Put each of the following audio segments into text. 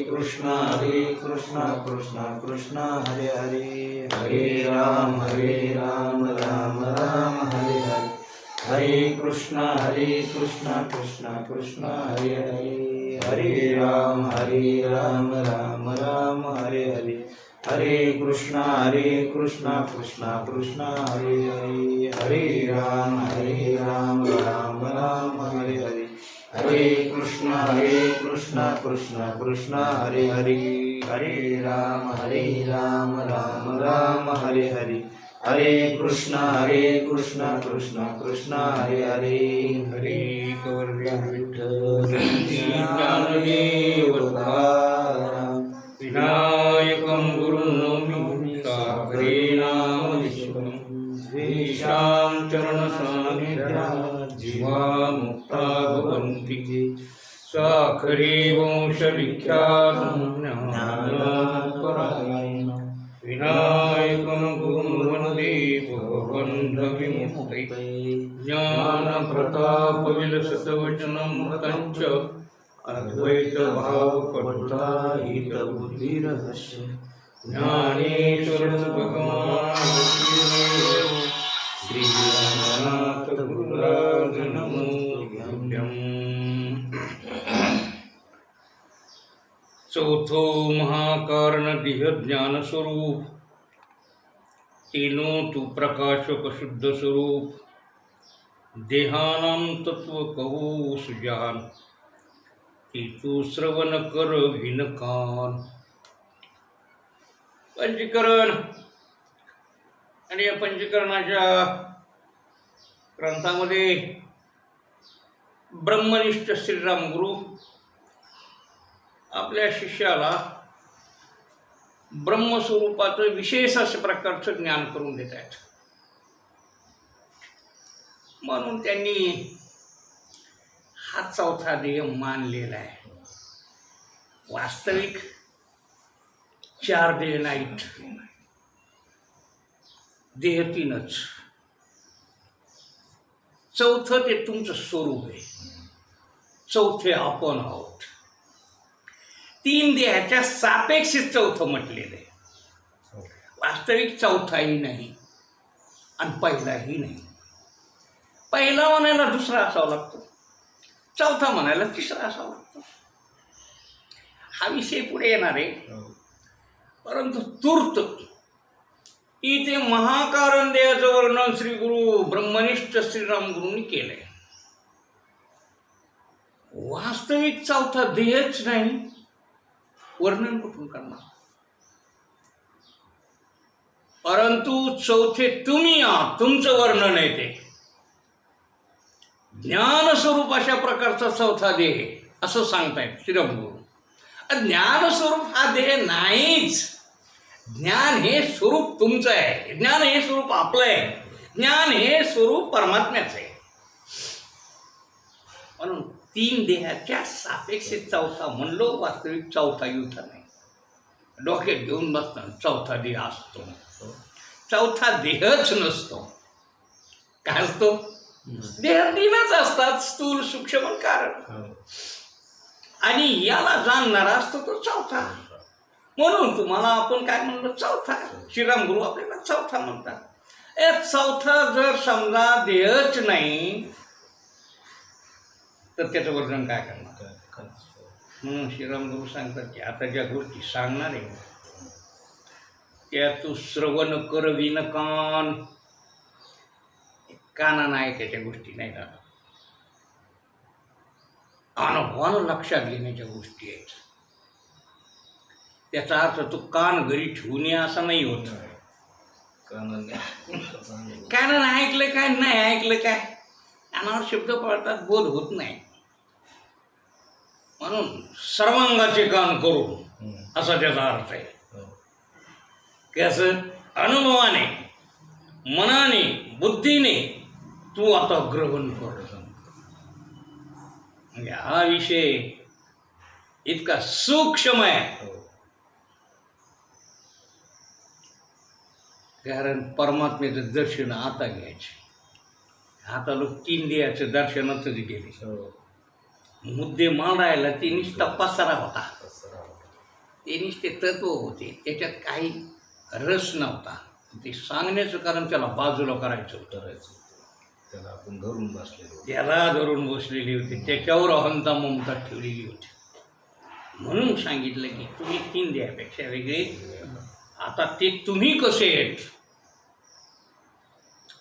कृष्ण कृष्ण कृष्ण हरे हरे, हरे राम राम राम हरे हरे, हरे कृष्ण कृष्ण कृष्ण हरे हरे, हरे राम राम राम हरे हरे, हरे कृष्ण कृष्ण कृष्ण हरे हरे, हरे राम राम राम हरे हरे, हरे कृष्ण कृष्ण कृष्ण हरे हरे, हरे राम राम राम हरे हरे, हरे कृष्ण कृष्ण कृष्ण हरे हरे, हरे गौरी विठ्ठल ज्ञानदेव तुकाराम, विनायकं गुरुनौमि सागरे नाम विश्वं, तेषां चरणसान्निध्यात् जीवा मुक्ता भवन्ति, साखरे वंशविख्यातं ज्ञानपरायणं, विनायकं गुरुं वन्दे भवबन्धविमुक्तये, ज्ञानप्रतापविलसितवचनं च अद्वैतभावपटुताहितबुद्धिरहस्य, ज्ञानेश्वर भगवान् श्री रघुनाथ गुरुराज नमो तुभ्यं। चौथो महाकारण देह ज्ञान स्वरूप, तीनों तू प्रकाशक शुद्ध स्वरूप, देहानां तत्व कहो सुजान, ती तू श्रवण कर विनकान। पंचीकरण आणि या पंचीकरणाच्या ग्रंथामध्ये ब्रह्मनिष्ठ श्रीराम गुरु आपल्या शिष्याला ब्रह्मस्वरूपाचं विशेष अशा प्रकारचं ज्ञान करून देत आहेत. म्हणून त्यांनी हा चौथा देह मानलेला आहे. वास्तविक 4 देह नाहीत, देह 3च. चौथं ते तुमचं स्वरूप आहे, चौथे आपण आहोत. 3 देहाच्या सापेक्ष चौथं म्हटलेलं आहे. वास्तविक चौथाही नाही आणि पहिलाही नाही. पहिला म्हणायला दुसरा असावा लागतो, चौथा म्हणायला तिसरा असावा लागतो. हा विषय पुढे येणार आहे. परंतु तूर्त इथे महाकारण देहाचं वर्णन श्री गुरु ब्रह्मनिष्ठ श्रीराम गुरूंनी केलंय. वास्तविक चौथा देहच नाही, वर्णन कुठून करणार? परंतु चौथे तुम्ही आहात, तुमचं वर्णन आहे ते ज्ञान स्वरूप अशा प्रकारचा चौथा देह असं सांगतायत श्रीराम गुरु. ज्ञानस्वरूप हा देह नाहीच. ज्ञान हे स्वरूप तुमचं आहे, ज्ञान हे स्वरूप आपलं आहे, ज्ञान हे स्वरूप परमात्म्याचं आहे. म्हणून 3 देहाच्या सापेक्ष चौथा म्हणलो, वास्तविक चौथा युथा नाही. डोक्यात घेऊन बसताना चौथा देह असतो, चौथा देहच नसतो. काय असतो? देह 3च असतात, स्थूल सूक्ष्म आणि कारण. आणि याला जाणणारा असतो तो चौथा. म्हणून तुम्हाला आपण काय म्हणलो? चौथा. श्रीराम गुरु आपल्याला चौथा म्हणतात. चौथा जर समजा देहच नाही तर त्याचं वर्णन काय करणार? म्हणून श्रीराम गुरु सांगतात की आता ज्या गोष्टी सांगणार आहे त्या तू श्रवण कर विनकान. काना नाही त्याच्या गोष्टी नाही का, अनुभवानं लक्षात घेण्याच्या गोष्टी आहेत. त्याचा अर्थ तू कान घरी ठेवून ये असा नाही होत. कानानं ऐकलं काय, नाही ऐकलं काय, कानावर शब्द पडतात, बोध होत नाही. म्हणून सर्वांगाचे कान करू असा त्याचा अर्थ आहे. कसं? अनुभवाने, मनाने, बुद्धीने तू आता ग्रहण कर. म्हणजे हा विषय इतका सूक्ष्म आहे. कारण परमात्म्याचं दर्शन आता घ्यायचे. आता लोक 3 देहाचं दर्शनातच गेले. मुद्दे मांडायला ती नुसता पसारा होता. ते नुसते तत्व होते, त्याच्यात काही रस नव्हता. ते सांगण्याचं कारण त्याला बाजूला करायचं होतं. त्याला आपण धरून बसलेलो, त्याला धरून बसलेली होती, त्याच्यावर अहंता ममता ठेवलेली होती. म्हणून सांगितलं की तुम्ही 3 देहापेक्षा वेगळे. आता ते तुम्ही कसे आहेत,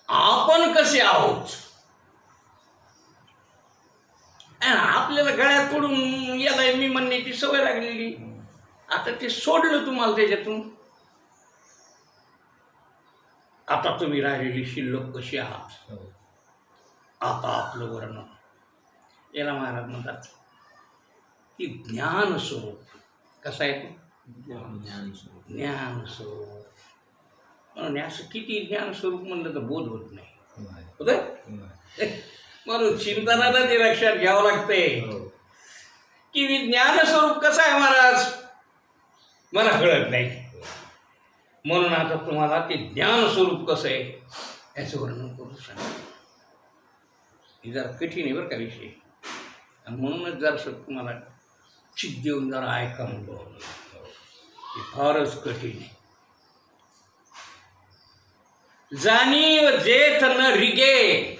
आपण कसे आहोत. आपल्याला गळ्यात पडून याला मी म्हणण्याची सवय लागलेली. आता ते सोडलं तुम्हाला त्याच्यातून. आता तुम्ही राहिलेली शिल्लक कशी आहात. आता आपलं वर्णन याला महाराज म्हणतात की ज्ञान स्वरूप. कसा आहे तो? ज्ञान स्वरूप. म्हणून असं किती ज्ञान स्वरूप म्हणलं तर बोध होत नाही. होत म्हणून चिंतनाला ते लक्षात घ्यावं लागते की विज्ञान स्वरूप कसं आहे महाराज, मला कळत नाही. म्हणून आता तुम्हाला ते ज्ञान स्वरूप कसं आहे याचं वर्णन करू सांगा. हे जरा कठीण आहे बरं का विषय, आणि म्हणूनच जरासं तुम्हाला चित देऊन जरा ऐका म्हणतो. हे फारच कठीण आहे. जाणीव जेथ न रिगे,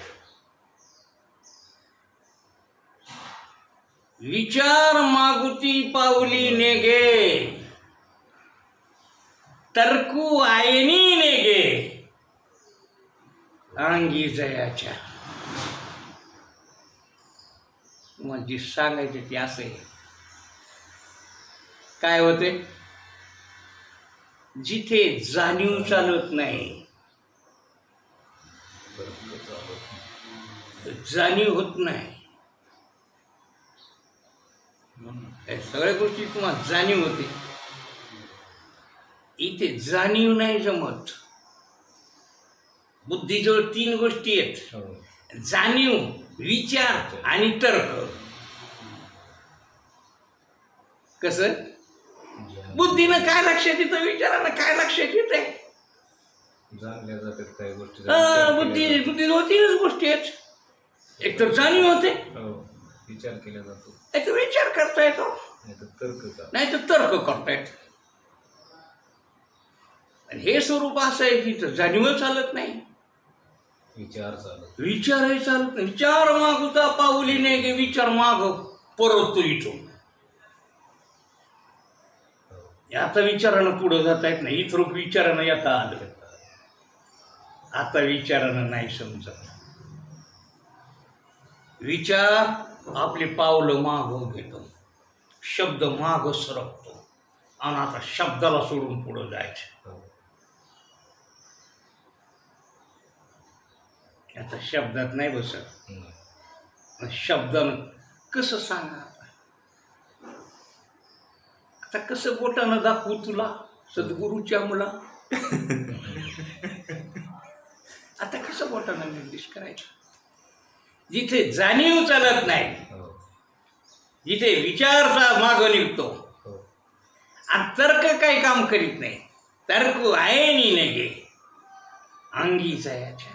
विचार मागुती पावली नेगे, तर्कू आयनी नेगे, अंगी जयाच्या. मग जे सांगायचे ते असं आहे. काय होते, जिथे जाणीव चालत नाही, जाणीव होत नाही. सगळ्या गोष्टी तुम्हाला जाणीव होते. इथे जाणीव नाही जमत. बुद्धीजवळ 3 गोष्टी आहेत, जाणीव, विचार आणि तर्क. कसं बुद्धीनं काय लक्षात येतं, विचारानं काय लक्षात येत आहे. बुद्धीजवळ 3च गोष्टी आहेत. एक तर जाणीव होते, विचार केला जातो, एक तर विचार करता येतो, नाही तर तर्क करता येतो. आणि हे स्वरूप असं आहे की जाणीव चालत नाही, विचारही चालत नाही. विचार मागुता पाऊली नाही गे, विचार माग परत इथून. आता विचारानं पुढं जाता येत नाही. इथं विचारानं येता आलं. आता विचारानं नाही समजत. विचार आपली पावलं मागं घेतो, शब्द मागं सरकतो, आणि आता शब्दाला सोडून पुढं जायचं. आता शब्दात नाही बसत. शब्दानं कसं सांगा, आता कसं बोटानं दाखवू तुला सद्गुरूच्या मुला. आता कसं बोटानं निर्देश करायचं. जिथे जाणीव चालत नाही, जिथे विचारचा मागं निघतो, आणि तर्क काही काम करीत नाही, तर्क आहे नाही, अंगी जायच्या.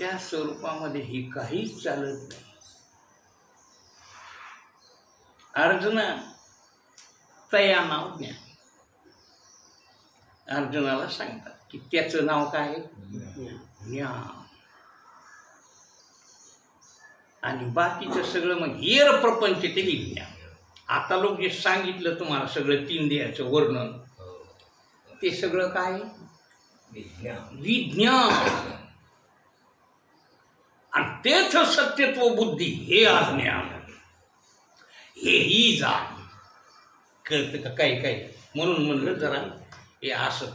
या स्वरूपामध्ये हे काहीच चालत नाही. अर्जुना तया नाव ज्ञान. अर्जुनाला सांगतात की त्याचं नाव काय आहे, ज्ञान. आणि बाकीचं सगळं मग हेर प्रपंच ते विज्ञान. आता लोक जे सांगितलं तुम्हाला सगळं 3 देहाचं वर्णन, ते सगळं काय, विज्ञान. आणि तेच सत्यत्व बुद्धी हे अज्ञान. हेही जाण कळतं का काही काही. म्हणून म्हणलं जरा हे असं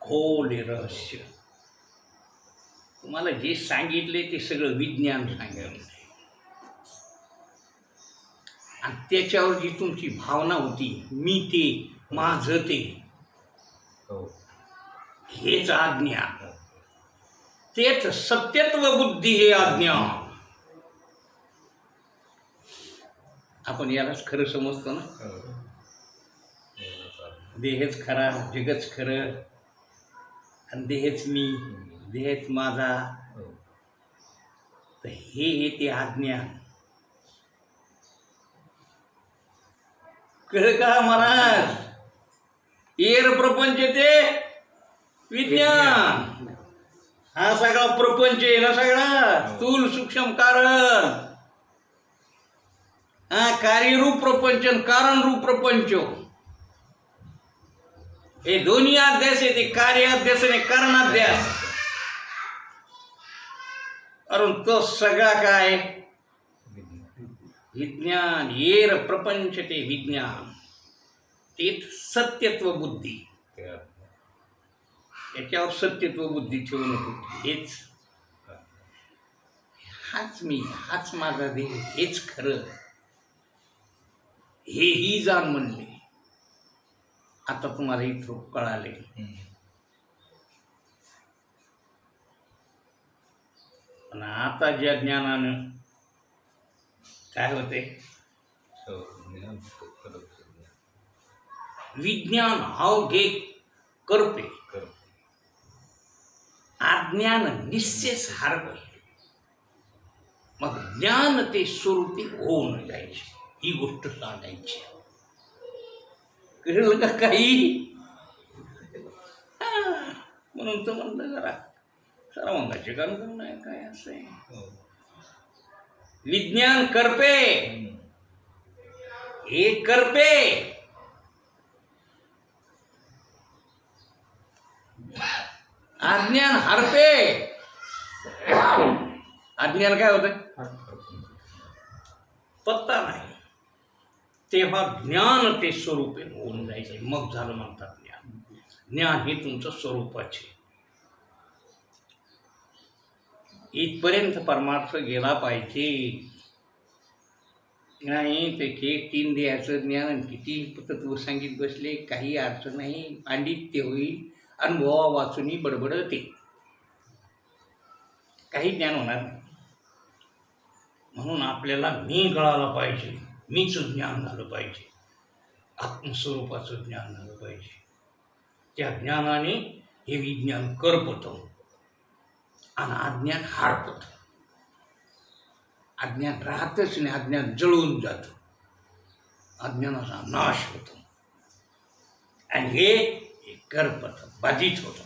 खोल रहस्य. तुम्हाला जे सांगितले ते सगळं विज्ञान सांगितलं, आणि त्याच्यावर जी तुमची भावना होती, मी ते, माझं ते, हेच अज्ञान. तेच सत्यत्व बुद्धी हे अज्ञान. आपण यालाच खरं समजतो ना. देहच खरा, जगच खरं, आणि देहच मी, देहच माझा. तर हे ते अज्ञान. कळ का महाराज? येर प्रपंच ते विज्ञान. हा सगळा प्रपंच आहे ना, सगळा स्थूल सूक्ष्म कारण. हा कार्यरूप प्रपंच आणि कारणरूप प्रपंच, हे दोन्ही अध्यास आहे. ते कार्य अध्यास आणि कारणाध्यास. कारण तो सगळा काय विज्ञान. येर प्रपंच ते विज्ञान. तेच सत्यत्व बुद्धी. याच्यावर सत्यत्व बुद्धी ठेवू नको. हेच हाच मी, हाच माझा देह, हेच खरं, हेही जाण म्हणले. आता तुम्हाला इथं कळाले. पण आता ज्या ज्ञानानं काय होते, विज्ञान अवघे करपे, अज्ञान निश्चेच हारवे. मग ज्ञान ते स्वरूपी होऊन जायचे. ही गोष्ट सांगायची. कळलं का काही? म्हणून तर म्हणलं जरा सर्वांगाचे कारण नाही काय असं आहे. विज्ञान करपे, हे करपे. अज्ञान हरपे. अज्ञान काय होतं? पत्ता नाही. तेव्हा ज्ञान ते स्वरूपे होऊन जायचे. मग झालं म्हणतात ज्ञान. ज्ञान हे तुमचं स्वरूपाचे. इथपर्यंत परमार्थ गेला पाहिजे. नाही ते 3 देहाचं ज्ञान आणि किती तत्व सांगित बसले, काही अर्थ नाही. पांडित्य होईल, अनुभवा वाचून बडबडते, काही ज्ञान होणार नाही. म्हणून आपल्याला मी कळायला पाहिजे. मीच ज्ञान झालं पाहिजे. आत्मस्वरूपाचं ज्ञान झालं पाहिजे. त्या ज्ञानाने हे विज्ञान करपतं आणि अज्ञान हारपतं. अज्ञान राहतच नाही. अज्ञान जळून जातं. अज्ञानाचा नाश होतो आणि हे करपतं, बाधित होतं.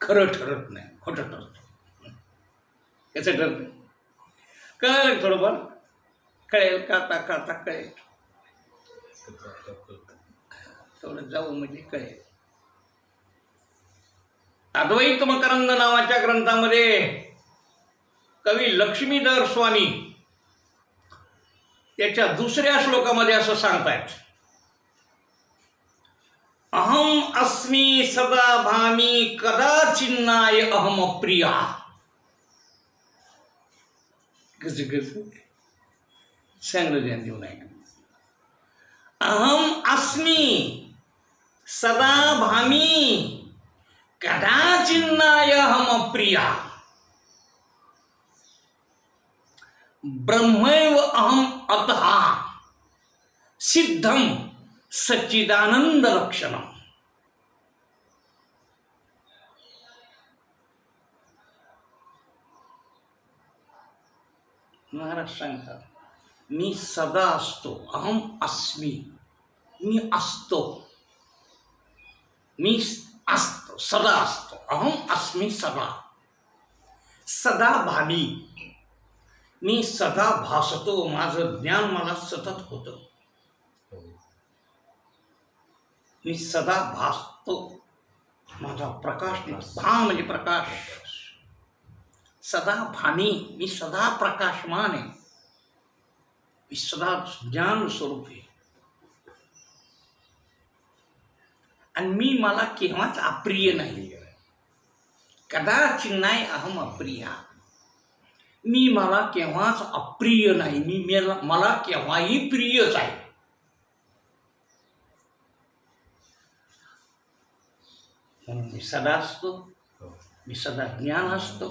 खरं ठरत नाही, खोटं ठरतं. कसं ठरतं? कळेल थोडंफार, कळेल काता काता कळेल. थोडं जाऊ म्हणजे कळेल. अद्वैत मकरंद नावाच्या ग्रंथामध्ये कवी लक्ष्मीधर स्वामी त्याच्या दुसऱ्या श्लोकामध्ये असं सांगतायत, अहम अस्मी सदा भामी कदाचिन्नाय अहम प्रिया. कसं सांगलं ध्यान देऊ नाही. अहम अस्मी सदा भामी कदाचिन्नाय अहम प्रिया. ब्रह्मैव अहम अतः सिद्धम सच्चिदानंद लक्षणम. महाराज सांगतात, मी सदा असतो. अहम अस्मी, मी असतो. मी असतो, सदा असतो. अहम अस्मी सदा. सदा भावी, मी सदा भासतो. माझं ज्ञान मला सतत होतं. मी सदा भासतो. माझा प्रकाश नसतो. भा म्हणजे प्रकाश. सदा भामी, मी सदा प्रकाशमान आहे. मी सदा ज्ञान स्वरूप आहे. आणि मी मला केव्हाच अप्रिय नाही. कदाचिन्नाय अहम अप्रिया. मी मला केव्हाच अप्रिय नाही. मला केव्हाही प्रियच आहे. म्हणून मी सदा असतो. मी सदा ज्ञान असतो.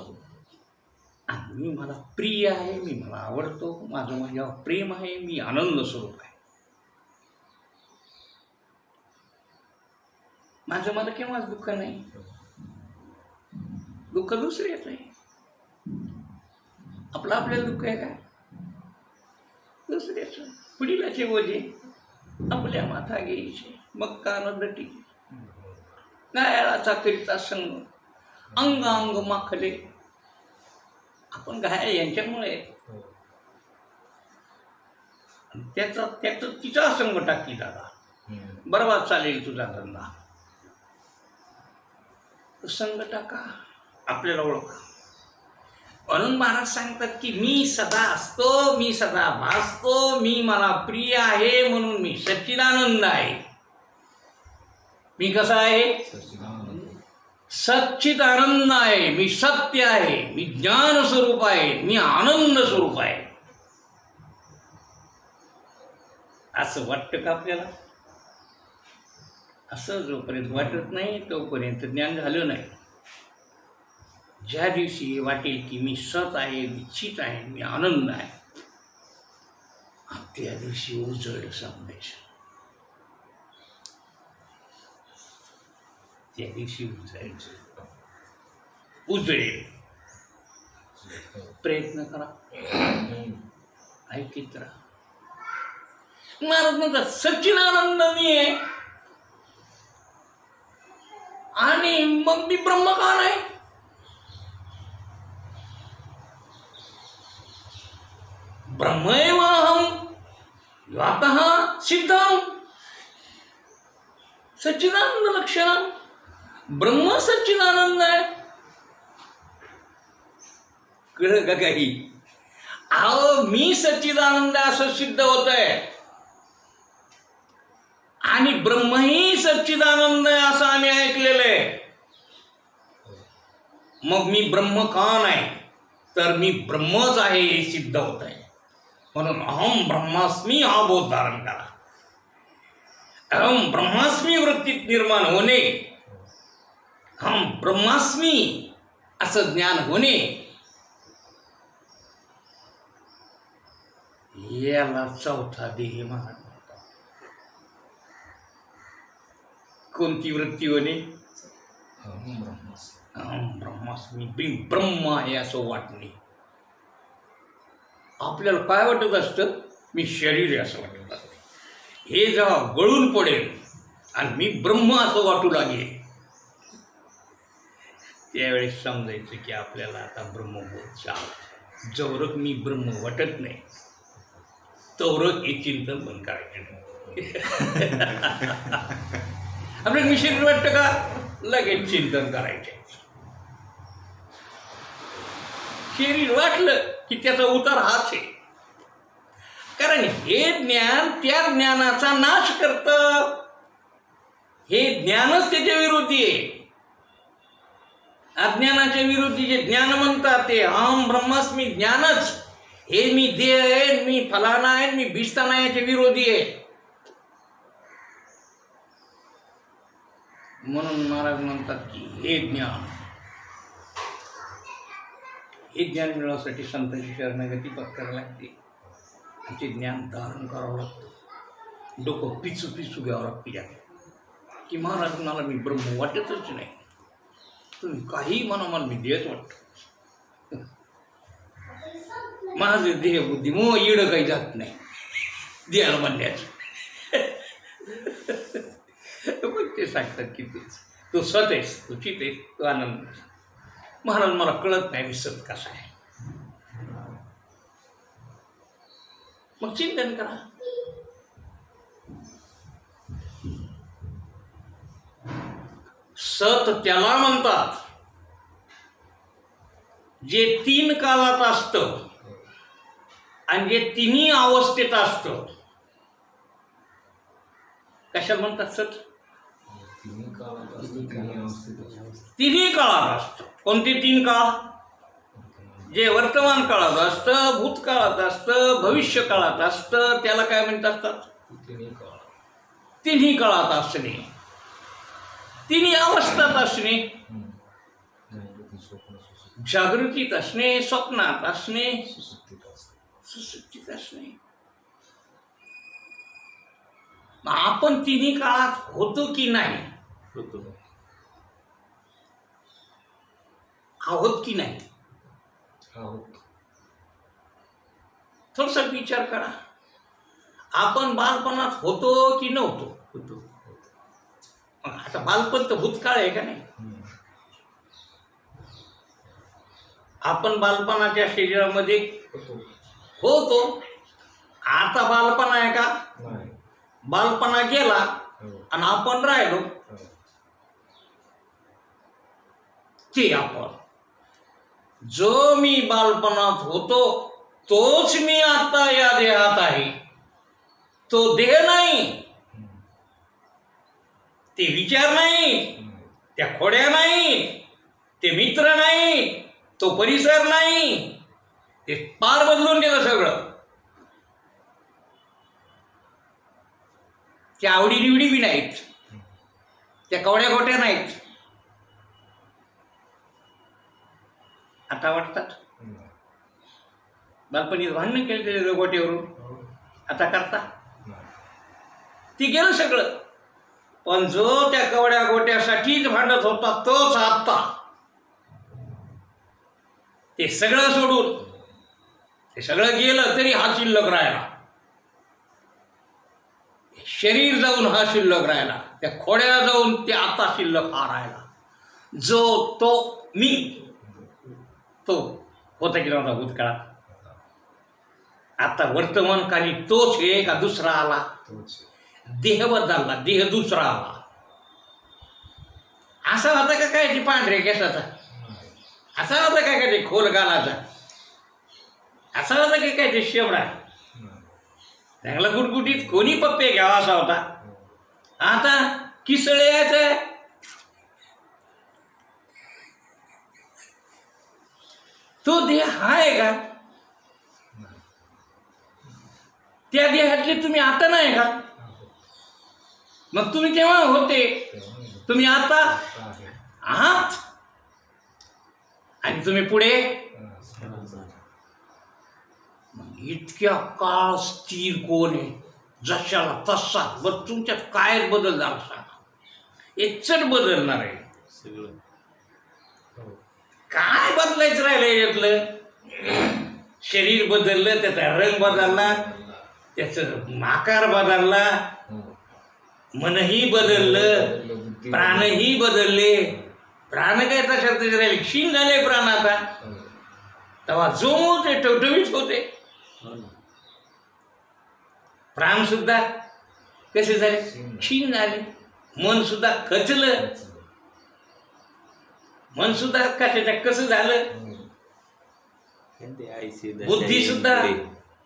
आणि मी मला प्रिय आहे. मी मला आवडतो. माझं माझ्यावर प्रेम आहे. मी आनंद स्वरूप आहे. माझं मला केव्हाच दुःख नाही. दुःख दुसऱ्याच आहे. आपलं आपल्याला दुःख आहे काय? दुसऱ्याचं पुढीलाचे ओझे आपल्या माथा घ्यायचे, मग कानदटी घायाळाचा करिता संग, अंग अंग माखले. आपण घायाळ यांच्यामुळे त्याचा तिचा संग टाकी दादा, बरोबर चालेल तुझा धंदा. संग टाका, आपल्याला ओळखा. म्हणून महाराज सांगतात की मी सदा असतो, मी सदा भासतो, मी मला प्रिय आहे म्हणून मी सच्चिदानंद आहे. मी कसा आहे? सच्चिदानंद आहे, मी सत्य आहे, मी ज्ञान स्वरूप आहे, मी आनंद स्वरूप आहे. असं वाटतं का आपल्याला? असं जोपर्यंत वाटत नाही तोपर्यंत ज्ञान झालं नाही. ज्या दिवशी वाटेल की मी सत आहे, मी चित आहे, मी आनंद आहे, त्या दिवशी उजळ समजायचं. त्या दिवशी उजळायचं, उजळेल. प्रयत्न करा, ऐकित राहा. महाराज म्हणतात सच्चिदानंद मी आहे आणि मग मी ब्रह्म का नाही? ब्रह्मैवाहं यातः सिद्धं सच्चिदानंद लक्षणं. ब्रह्म सच्चिदानंद आहे. कळलं का काही? अहो मी सच्चिदानंद असं सिद्ध होत आहे आणि ब्रह्मही सच्चिदानंद आहे असं आम्ही ऐकलेलं आहे. मग मी ब्रह्म का नाही? तर मी ब्रह्मच आहे हे सिद्ध होत आहे. म्हणून अहम ब्रह्मास्मी हा बोध धारण करा. अहम ब्रह्मास्मी वृत्तीत निर्माण होणे, अहम ब्रह्मास्मी असं ज्ञान होणे, याला चौथा देह महाराज म्हणतात. कोणती वृत्ती होणे? अहम ब्रह्मास्मी, मी ब्रह्म आहे असं वाटणे. आपल्याला काय वाटत असतं? मी शरीर आहे असं वाटत असतं. हे जेव्हा गळून पडेल आणि मी ब्रह्म असं वाटू लागेल, त्यावेळेस समजायचं की आपल्याला आता ब्रह्मबोध चाल. जवरक मी ब्रह्म वाटत नाही तवरक हे चिंतन बंद करायचं. आपल्याला मी शरीर वाटतं का? लगेच चिंतन करायचे. शरीर वाटलं की त्याचा उतार हाच आहे. कारण हे ज्ञान त्या ज्ञानाचा नाश करतं. हे ज्ञानच त्याच्या विरोधी आहे. अज्ञानाच्या विरोधी जे ज्ञान म्हणतात ते अहम ब्रह्मास्मी ज्ञानच, हे मी देह आहे, मी फलाना आहे, मी बिस्ताना याच्या विरोधी आहे. म्हणून महाराज म्हणतात की हे ज्ञान, हे ज्ञान मिळवण्यासाठी संतांची शरणागती पत्करावी लागते. ते ज्ञान धारण करावं लागतं. डोकं पिचू पिचू घ्यावं लागतं की महाराज मला मी ब्रह्म वाटतच नाही. तुम्ही काही म्हणा, मला मी देहच वाटतो. माझं देह बुद्धी मग येडं काही जात नाही देहाला म्हणण्याचं. पण ते सांगतात की तेच तो सत आहेस, तू चित आहेस, तो आनंद. महाराज मला कळत नाही मी सत कसा आहे. मग चिंतन करा. सत त्याला म्हणतात जे तीन कालात असतं आणि जे तिन्ही अवस्थेत असतं. कशात म्हणतात सत? तिन्ही काळात असतं. कोणते तीन काळ? जे वर्तमान काळात असतं, भूतकाळात असतं, भविष्य काळात असतं, त्याला काय म्हणत असतात? तिन्ही काळात असणे, तिन्ही अवस्थात असणे, जागृतीत असणे, स्वप्नात असणे, सुसुप्तीत असणे. आपण तिन्ही काळात होतो की नाही? आहोत की नाही? थोडासा विचार करा. आपण बालपणात होतो की नव्हतो? होतो. मग आता बालपण तर भूतकाळ आहे का नाही? आपण बालपणाच्या शरीरामध्ये होतो. होतो. आता बालपण आहे का? नाही. बालपणा गेला हो. आणि आपण राहिलो. हो. ते आपण जो मी बालपणात होतो तोच मी आता या देहात आहे. तो देह नाही, ते विचार नाही, त्या खोड्या नाही, ते मित्र नाही, तो परिसर नाही. ते पार बदलून गेलं सगळं. त्या आवडीनिवडी बी नाहीत, त्या कवड्या गोट्या नाहीत. आता वाटतात बालपणीत भांडणं केले गोट्यावरून, आता करता. ती गेलं सगळं. पण जो त्या कवड्या गोट्यासाठीच भांडत होता तोच आता ते सगळं सोडून, ते सगळं गेलं तरी हा शिल्लक राहिला. शरीर जाऊन हा शिल्लक राहिला, त्या खोड्या जाऊन ते आता शिल्लक हा राहिला. जो तो मी तो होता की नव्हता भूतकाळात? आता वर्तमानकाली तोच आहे का दुसरा आला? तोच. देह बदलला, देह दुसरा आला. असा होता का काय ते पांढऱ्या केसाचा? असा होता काय काय ते खोल गालाचा? असा होता की काय ते शेवडा चांगला गुटगुटीत कोणी पप्पे घ्यावा असा होता? आता किसळे यायचं. तो देह आहे का? त्या देहातले तुम्ही आता नाही का? मग तुम्ही तेव्हा होते, तुम्ही आता आहात आणि तुम्ही पुढे. इतक्या काळ स्थिर कोण आहे? जशाला तसा. बरं तुमच्यात काय बदल झाला सांगा? एकचट बदलणार आहे सगळं. काय बदलायचं राहिलं याच्यातलं? शरीर बदललं, त्याचा रंग बदलला, त्याचं आकार बदलला, मनही बदललं, प्राणही बदलले. प्राण काय तशात राहिले, क्षीण झाले प्राण. आता तेव्हा जो होते टवटवीत होते. प्राण सुद्धा कसे झाले? क्षीण झाले. मन सुद्धा खचलं. मन सुद्धा कशाच्या कसं झालं? बुद्धी सुद्धा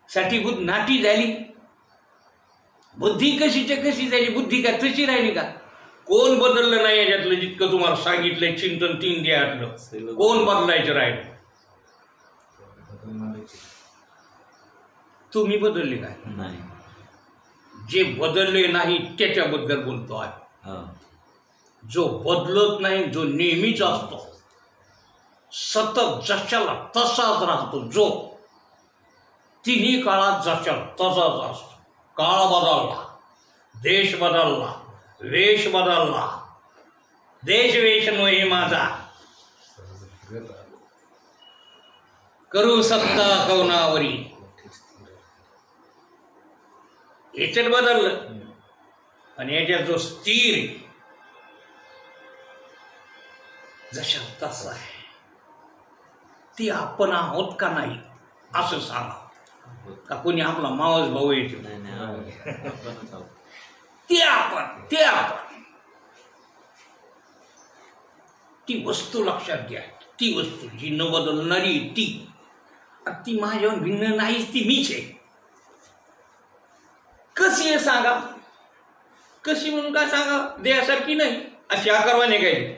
साठीभूत नाटी झाली. बुद्धी कशीच्या कशी झाली? बुद्धी का तशी राहिली का? कोण बदललं नाही याच्यातलं? जितकं तुम्हाला सांगितलंय चिंतन 3 देहातलं, कोण बदलायचं राहिलं? तुम्ही बदलले काय? नाही. जे बदलले नाही त्याच्याबद्दल बोलतो आहे. जो बदलत नाही, जो नेहमीच असतो, सतत जशाला तसाच राहतो, जो तिन्ही काळात जशाला तसाच असतो. काळ बदलला, देश बदलला, वेश बदलला. देश वेश नोहे माझा, करू सत्ता कवनावरी. याच्यात बदललं. आणि याच्यात जो स्थिर जशा तसा आहे, ती आपण आहोत का नाही असं सांगा. का कोणी आपला मावस भाऊ येतो? ते आपण, ते आपण. ती वस्तू लक्षात घ्या. ती वस्तू जी न बदलणारी ती माझ्याहून भिन्न नाहीच, ती मीच आहे. कशी आहे सांगा? कशी म्हणून काय सांगा? देहासारखी नाही, अशी आकारवाने काही.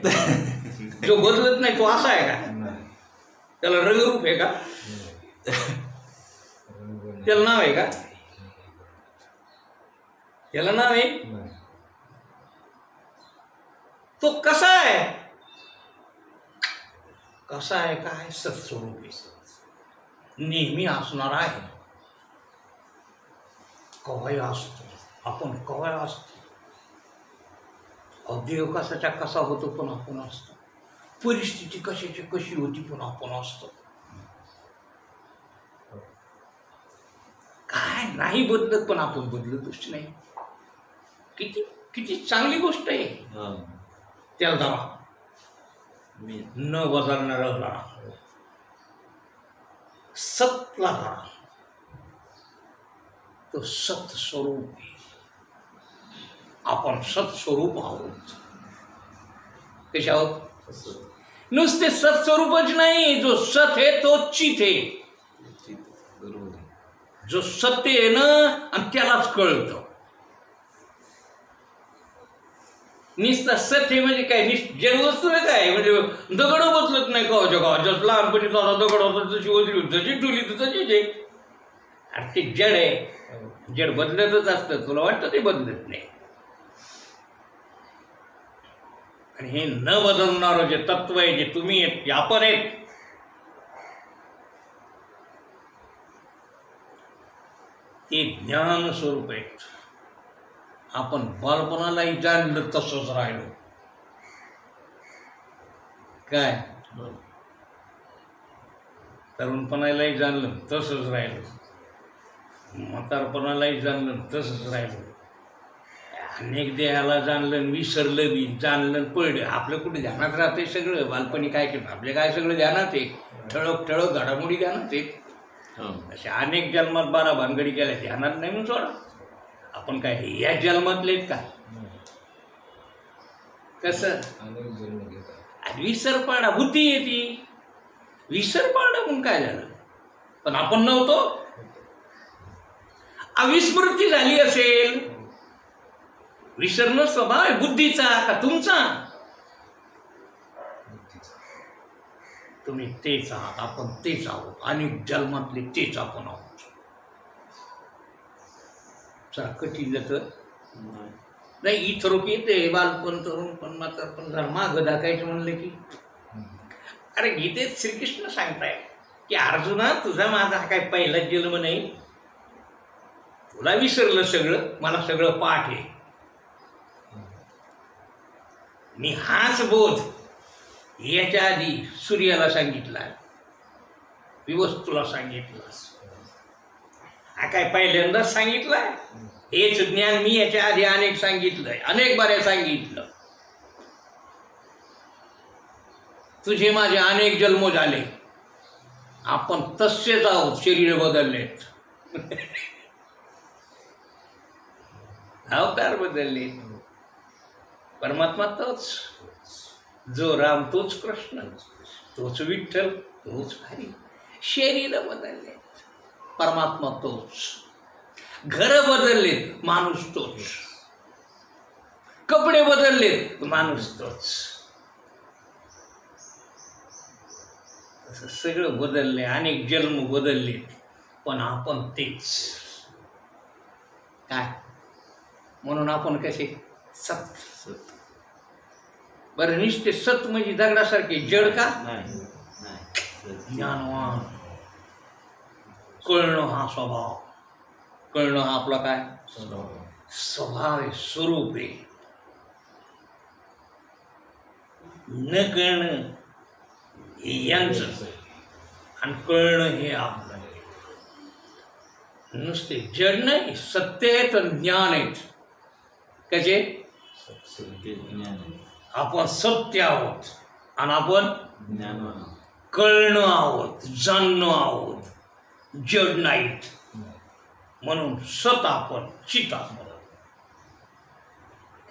जो बदलत नाही तो असा आहे का? त्याला रंगरूप आहे का? त्याला नाव आहे का? त्याला नाव आहे? तो कसा आहे? कसा आहे? काय सत्स्वरूप आहे, नेहमी असणार आहे. कवाय असतो, आपण कवाय असतो. देह कसाच्या कसा होतो पण आपण असतो. परिस्थिती कशाची कशी होती पण आपण असतो. काय काय नाही बदलत, पण आपण बदलतच नाही. किती किती चांगली गोष्ट आहे. हा. त्याला धरा, मी न बदलणारा धरा, सतला धरा. तो सत स्वरूप आहे. आपण सत्स्वरूप आहोत. कशा आहोत? असं नुसते सत्स्वरूपच नाही, जो सत आहे तो चित आहे. बरोबर आहे. जो सत्य आहे ना, आणि त्यालाच कळतं. निस्ता सत्य म्हणजे काय? जड वस्तू आहे काय? म्हणजे दगड बदलत नाही का जगात. जसं लहानपणी तसा दगड होता, तशी वजली जशी ठुली तर तशीच आहे. अरे ते जड आहे, जड बदलतच असतं. तुला वाटतं ते बदलत नाही. आणि हे न बदलणारं जे तत्व आहे, जे तुम्ही आहेत, जे आपण आहेत, ते ज्ञान स्वरूप आहेत. आपण बालपणालाही जाणलं तसंच राहिलो. काय? तरुणपणालाही जाणलं तसंच राहिलो, म्हातारपणालाही जाणलं तसंच राहिलो. अनेक देहाला जाणलं, विसरलं बी, जाणलं, पडलं. आपलं कुठे ध्यानात राहते सगळं? बालपणी काय केलं आपले, काय सगळं ध्यानात आहे. ठळक ठळक घडामोडी ध्यानात आहे. अशा अनेक जन्मात 12 भानगडी केल्या, ध्यानात नाही म्हणून सोडा. आपण काय या जन्मातलेत का? कसं? अनेक जन्म घेतात. विसर पाडा, बुद्धी येते. विसर पाडा म्हणून काय झालं? पण आपण नव्हतो. अविस्मृती झाली असेल. विसरणं स्वभाव आहे बुद्धीचा का तुमचा? तुम्ही तेच आहात, आपण तेच आहोत. अनेक जन्मातले तेच आपण आहोत. जरा कठीण जातं नाही. इथं येते बालपण, तरुणपण, म्हातारपण, जरा मागं दाखायचं म्हणलं की, अरे गीतेत श्रीकृष्ण सांगताय की अर्जुना, तुझा माझा हा काय पहिला जन्म नाही. तुला विसरलं सगळं, मला सगळं पाठ आहे. मी हाच बोध याच्या आधी सूर्याला सांगितला, विवस्तूला सांगितला. हा काय पहिल्यांदाच सांगितलाय? हेच ज्ञान मी याच्या आधी अनेक सांगितलंय, अनेक बाऱ्या सांगितलं. तुझे माझे अनेक जन्म झाले. आपण तसेच आहोत, शरीर बदललेत, अवतार बदलले. परमात्मा तोच, जो राम तोच कृष्ण, तोच विठ्ठल, तोच हरी. शरीर बदलले, परमात्मा तोच. घर बदललेत, माणूस तोच. कपडे बदललेत, माणूस तोच. असं सगळं बदलले, अनेक जन्म बदललेत, पण आपण तेच. काय? म्हणून आपण कसे? सत. बरं, नुसते सत म्हणजे दगडासारखे जड का? ज्ञानवान. कळणं हा स्वभाव, कळणं हा आपला काय स्वभाव आहे, स्वरूप आहे. न कळणं हे यांचं, आणि कळणं हे आपलं. नुसते जड नाही, सत्य आहेत आणि ज्ञान आहेत. कसे? आपण सत्य आहोत आणि आपण कळणं आहोत, जाणणं आहोत, जड नाहीत. म्हणून सत आपण, चित आपण.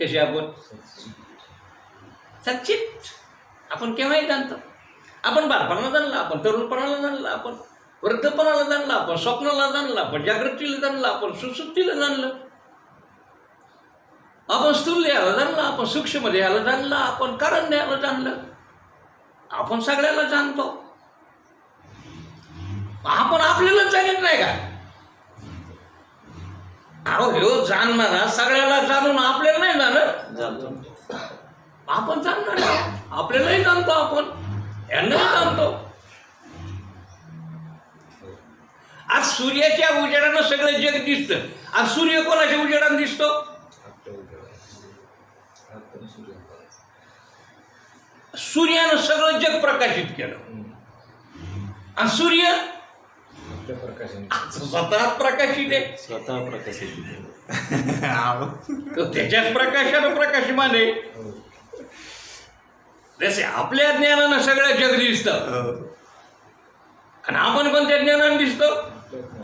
कसे आपण? सच्चित. आपण केव्हाही जाणतो. आपण बालपणाला जाणलं, आपण तरुणपणाला जाणलं, आपण वृद्धपणाला जाणलं, आपण स्वप्नाला जाणलं, आपण जागृतीला जाणलं, आपण सुसुप्तीला जाणलं, आपण स्थूल याला जाणलं, आपण सूक्ष्म याला जाणलं, आपण कारण याला जाणलं. आपण सगळ्याला जाणतो. आपण आपल्याला जाणत नाही का? अहो हे जाणणारा सगळ्याला जाणून आपल्याला नाही जाणत. आपण जाणणार, आपल्यालाही जाणतो, आपण यांनाही जाणतो. आज सूर्याच्या उजेडानं सगळं जग दिसतं. आज सूर्य कोणाच्या उजेडानं दिसतो? सूर्यानं सगळं जग प्रकाशित केलं. आणि सूर्य कुठल्या प्रकाशाने स्वतः प्रकाशित आहे. स्वतः प्रकाशित तो त्याच्याच प्रकाशानं प्रकाशमान आहे. हो. जसे आपल्या ज्ञानानं सगळं जग दिसतं आणि आपण कोणत्या ज्ञानानं दिसतो?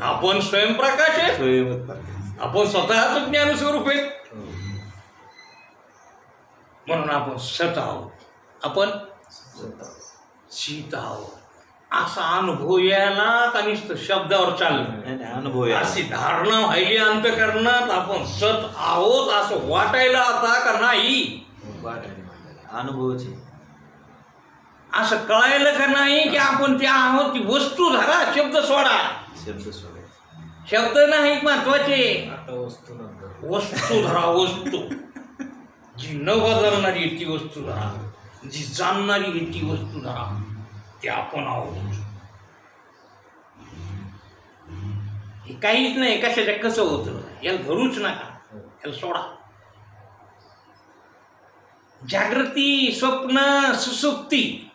आपण स्वयंप्रकाश आहे. स्वयंच प्रकाश. आपण स्वतःच ज्ञान स्वरूप आहे. हो. म्हणून आपण सत आहोत. आपण स्वतः. सीत आहोत. असा अनुभव यायला का नुसतं शब्दावर चाललं. नाही, नाही, अनुभव आहे. अशी धारणा व्हायली अंतकरणात आपण सत आहोत असं वाटायला आता का नाही? अनुभवाची असं कळायलं का नाही की आपण त्या आहोत ती वस्तू धरा. शब्द सोडा. शब्द सोडायचे. शब्द नाही महत्वाचे. आता वस्तू नंतर वस्तू धरा. वस्तू जी न बदलणारी आहे ती वस्तू धरा. जी जाणणारी आहे ती वस्तू धरा. ते आपण आहोत. हे काहीच नाही. कशाच्या कसं होतं याला धरूच नका. याला सोडा. जागृती, स्वप्न, सुसुप्ती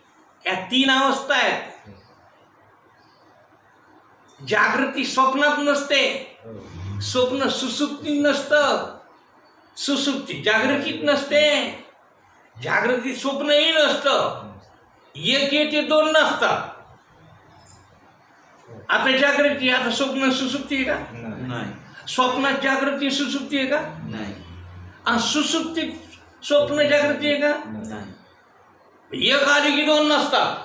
या 3 अवस्था आहेत. जागृती स्वप्नात नसते. स्वप्न सुसुप्ती नसतं. सुसुप्ती जागृतीत नसते. जागृती स्वप्नही नसतं. एक येते 2 नसतात. आता जागृती आता स्वप्न सुसुप्ती आहे का? नाही. स्वप्नात जागृती सुसुप्ती आहे का? नाही. आणि सुसुप्तीत स्वप्न जागृती आहे का? नाही. एक आली की 2 नसतात.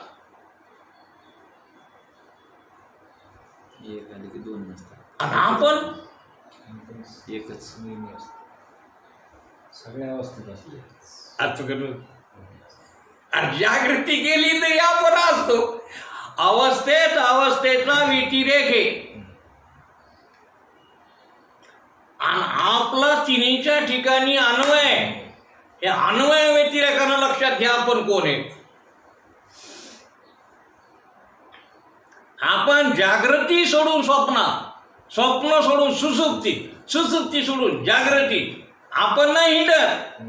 एक आले की 2 नसतात. आणि आपण एकच नेहमी असतो. सगळ्या अवस्थेत असते. आणि जागृती गेली तरी आपण असतो. अवस्थेतला व्यतिरेक आहे. आणि आपला तिन्हीच्या ठिकाणी अन्वय. या अन्वय व्यतिरेकानं लक्षात घ्या आपण कोण आहे. आपण जागृती सोडून स्वप्न, स्वप्न सोडून सुसुप्ती, सुसुप्ती सोडून जागृती. आपण नाही हिंडत.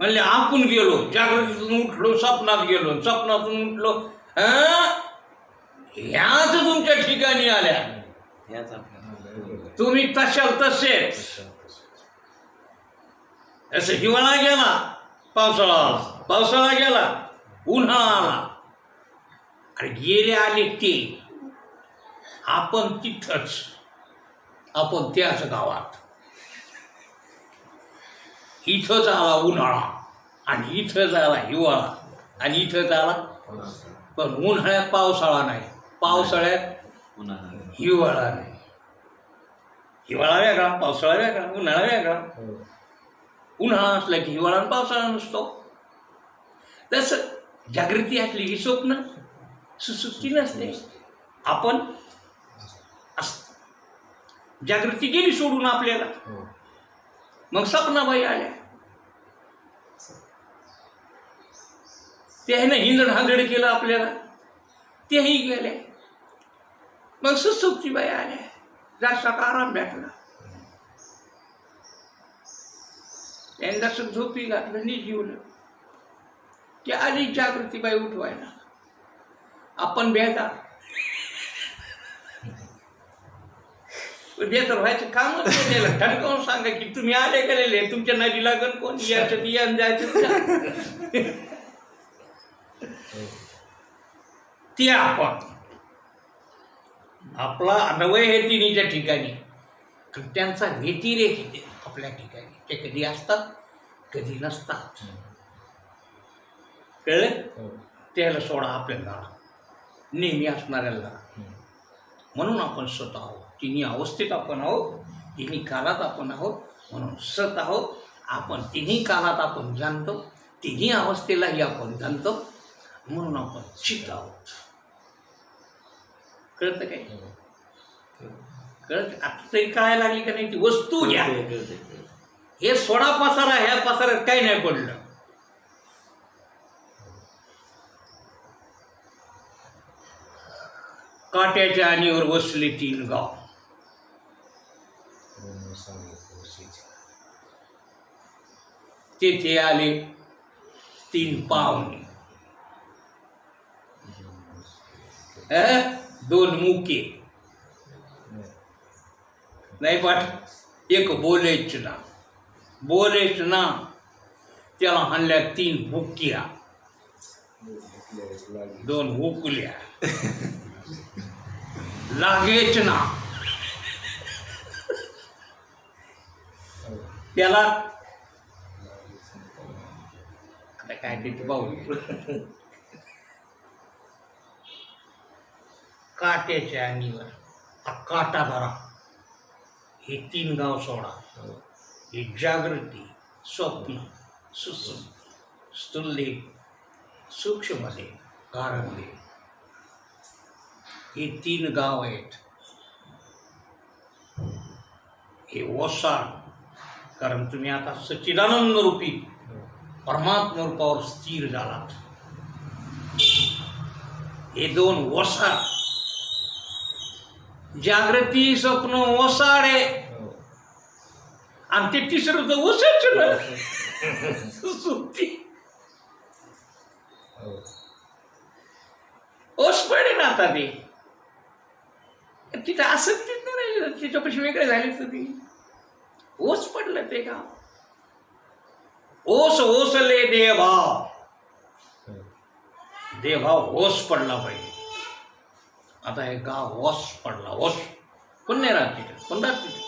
म्हणले आपण गेलो जागृतीतून उठलो स्वप्नात गेलो, स्वप्नातून उठलो ह्याच तुमच्या ठिकाणी आल्या. याच आपल्याला तुम्ही तशाल तसेच. असं हिवाळा गेला पावसाळा आला, पावसाळा गेला उन्हाळा आला. आणि गेले आले ते आपण तिथंच. आपण त्याच गावात. इथंच आला उन्हाळा आणि इथंच आला हिवाळा आणि इथंच आला. पण उन्हाळ्यात पावसाळा नाही, पावसाळ्यात उन्हाळा हिवाळा नाही. हिवाळा वेगळा, पावसाळा वेगळा, उन्हाळा वेगळा. उन्हाळा असला की हिवाळा आणि पावसाळा नसतो. तसं जागृती असली की स्वप्न सुसुप्ती नसते. आपण असतो. जागृती गेली सोडून आपल्याला. मग सपनाबाई आल्या. त्याने हिंदड हांदड केलं आपल्याला. तेही गेले. मग सुसुप्तीबाई आल्या. जास्त आराम भेटला. त्यांनी जसं झोपी घातलं निजीवलं की आली जागृतीबाई उठवायला. आपण बेजार बेजार व्हायचं कामच नाही त्याला. ठणकावून सांगा की तुम्ही आले गेलेले तुमच्या नदी लागण कोण याचं बियाण जायचं ते आपण. आपला अन्वय हे तिन्हीच्या ठिकाणी. त्यांचा व्यतिरेक येते आपल्या ठिकाणी. ते कधी असतात कधी नसतात. कळलं? त्याला सोडा आपल्याला नेहमी असणाऱ्याला. म्हणून आपण सत आहोत. तिन्ही अवस्थेत आपण आहोत. तिन्ही कालात आपण आहोत. म्हणून सत आहोत. आपण तिन्ही कालात आपण जाणतो. तिन्ही अवस्थेलाही आपण जाणतो. म्हणून आपण चित्त आहोत. कळतं काय? कळत आता तरी कळायला लागली का नाही? ती वस्तू घ्या. हे सोडा पसारा. ह्या पसाऱ्यात काही नाही पडलं. काट्याच्या आणीवर बसले 3 गाव. तेथे आले 3 पाहुणे. 2 मुके नाही पाठ एक बोलेचना बोलेचना त्याला हाणल्या 3 बुक्या 2 हुकल्या लागेच ना त्याला आता काय ते पाहू काट्याच्या अंगीवर हा काटा धरा हे 3 गाव सोडा ही जागृती स्वप्न सुसुप्ती स्थूलदेह सूक्ष्मदेह कारणदेह हे 3 गाव आहेत. हे ओसाड कारण तुम्ही आता सच्चिदानंद रूपी परमात्मा रूपावर स्थिर झालात. हे 2 ओसाड जागृती स्वप्न ओसाड आहे आणि ते 3रं तर ओसाड सुसुप्ती ओस पडे ना आता ते तिथं आसक्तीच नाही त्याच्यापाशी वेगळे झाले तर ती ओस पडलं ते का ओस ओसले देवभाव देवभाव ओस पडला पाहिजे. आता हे गाव ओस पडला ओस कोण नाही राहत तिथं कोण राहत तिथं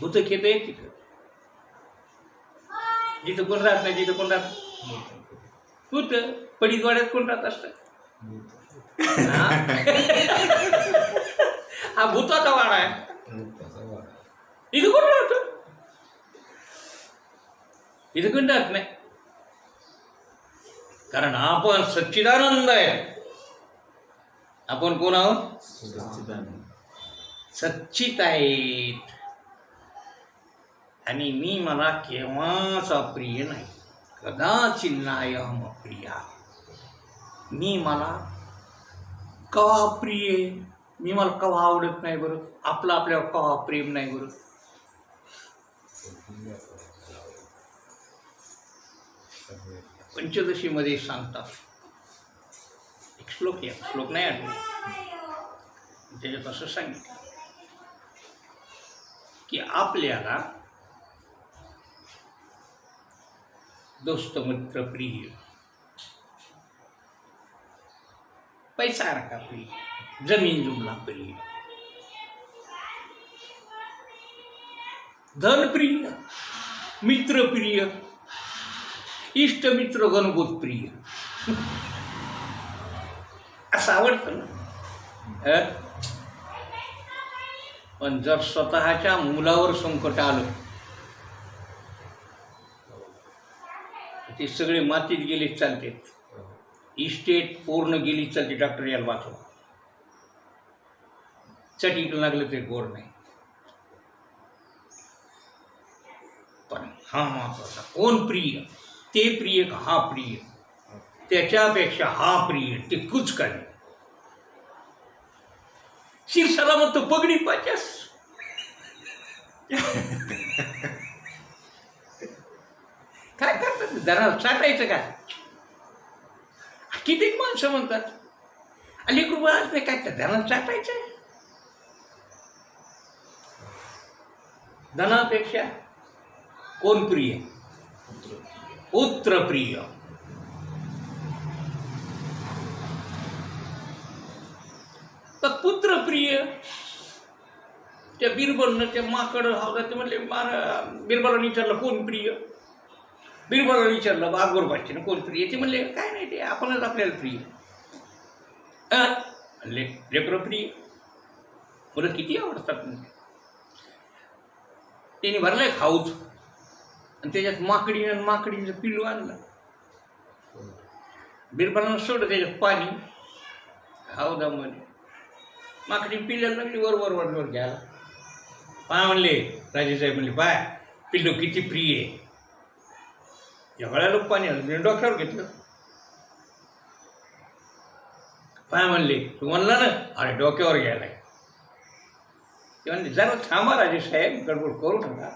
भूत खेत आहे तिथं जिथं कोण राहत नाही तिथं कोण राहत भूत पडीत वाड्यात कोण राहत असतं हा भूताचा वाडा आहे इथं कोण राहत इथं कोण राहत नाही कारण आपण सच्चिदानंद आहे. आपण कोण आहोत सच्चित आहेत आणि मी मला केव्हाच अप्रिय नाही कदाचित नाही अहम अप्रिया. मी मला कवा प्रिय मी मला कवा आवडत नाही बरं आपलं आपल्यावर कवा प्रेम नाही बरं. पंचदशीमध्ये सांगतात एक श्लोक आहे श्लोक नाही आठवत त्याच्यात असं सांगितलं की आपल्याला दोस्त मित्र प्रिय पैसा रखा प्रिय जमीन जुमला प्रिय धन प्रिय मित्र प्रिय इष्ट मित्र गणगोत प्रिय असं आवडतं ना. पण जर स्वतःच्या मुलावर संकट आलं ते सगळे मातीत गेले चालते इस्टेट पूर्ण गेली चालते डॉक्टर याला वाचवा चटीक लागलं ते गोड नाही. पण हा महत्वाचा कोण प्रिय ते प्रिय का हा प्रिय त्याच्यापेक्षा हा प्रिय ते कुछ का नाही. शिरसाला मग तो पगडी पाच्यास काय करतात जरा चाटायचं का कितीक माणसं म्हणतात अलीकडे नाही काय तर धनाला चाटायचं धनापेक्षा कोण प्रिय पुत्र प्रिय. तर पुत्र प्रिय त्या बिरबलनं त्या माकड हवं ते म्हणले बिरबलाने विचारलं कोण प्रिय बिरबलाने विचारलं अकबर बादशाहनं कोण प्रिय ते म्हणले काय नाही ते आपणच आपल्याला प्रिय लेकरं प्रिय बरं किती आवडतात त्याने भरलाय खाऊच आणि त्याच्यात माकडीनं पिल्लू आणलं बिरबलानं सोडलं त्याच्यात पाणी हाव दमले माकडी पिल्ल्याला लागली वर घ्यायला पाय म्हणले राजेसाहेब म्हणले पाय पिल्लू किती प्रिय आहे एवढ्या लोक पाणी आलं डोक्यावर घेतलं पाय म्हणले तू म्हणला ना अरे डोक्यावर घ्यायला ते म्हणले जरा थांबा राजेसाहेब गडबड करू नका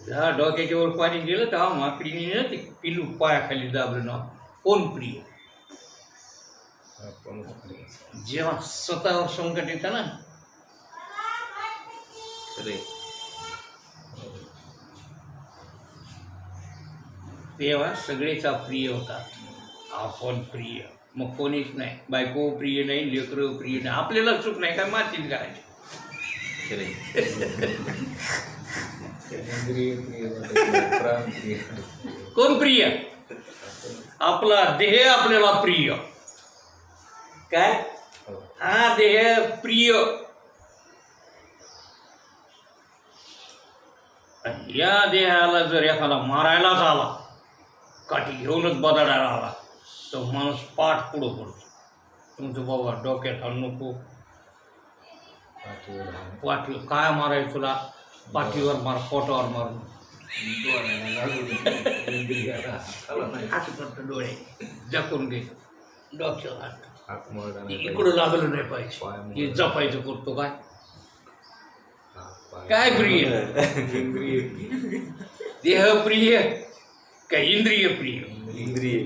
ह्या डोक्याच्या वर पाणी गेलं तर माकडीने ना ते पिलू पायाखाली दाबलं ना कोण प्रिय. आपणच प्रिय. जेव्हा स्वतःवर संकट येतं ना खरे तेव्हा सगळेच अप्रिय होतात. आपण प्रिय मग कोणीच नाही. बायको प्रिय नाही, लेकरं प्रिय नाही, आपल्याला चूक नाही काय मातीत करायची. खरे इंद्रिय प्रिय वाटत, प्राण प्रिय. कोण प्रिय? आपला देह आपल्याला प्रिय. काय? हो. हा देह प्रिय. या देहाला जर एखादा मारायलाच आला, काठी घेऊनच बदाडायला आला, तर माणूस पाठ पुढं पडतो. तुमचं बाबा डोक्यात हाण नको, पाठीवर हात, पाठीवर काय मारायचं तुला, पाठीवर मार, पोटावर मार, डोळ्याला लागू नये. इंद्रियाला हाताला नाही. हात करतो, डोळे जपून घे, डोक्यावर हात. हात मोडला नाही इकडं लागलं नाही पाहिजे. पाय हे जपायचं करतो काय पाय. काय प्रिय? इंद्रिय प्रिय. देह प्रिय का इंद्रिय प्रिय? इंद्रिय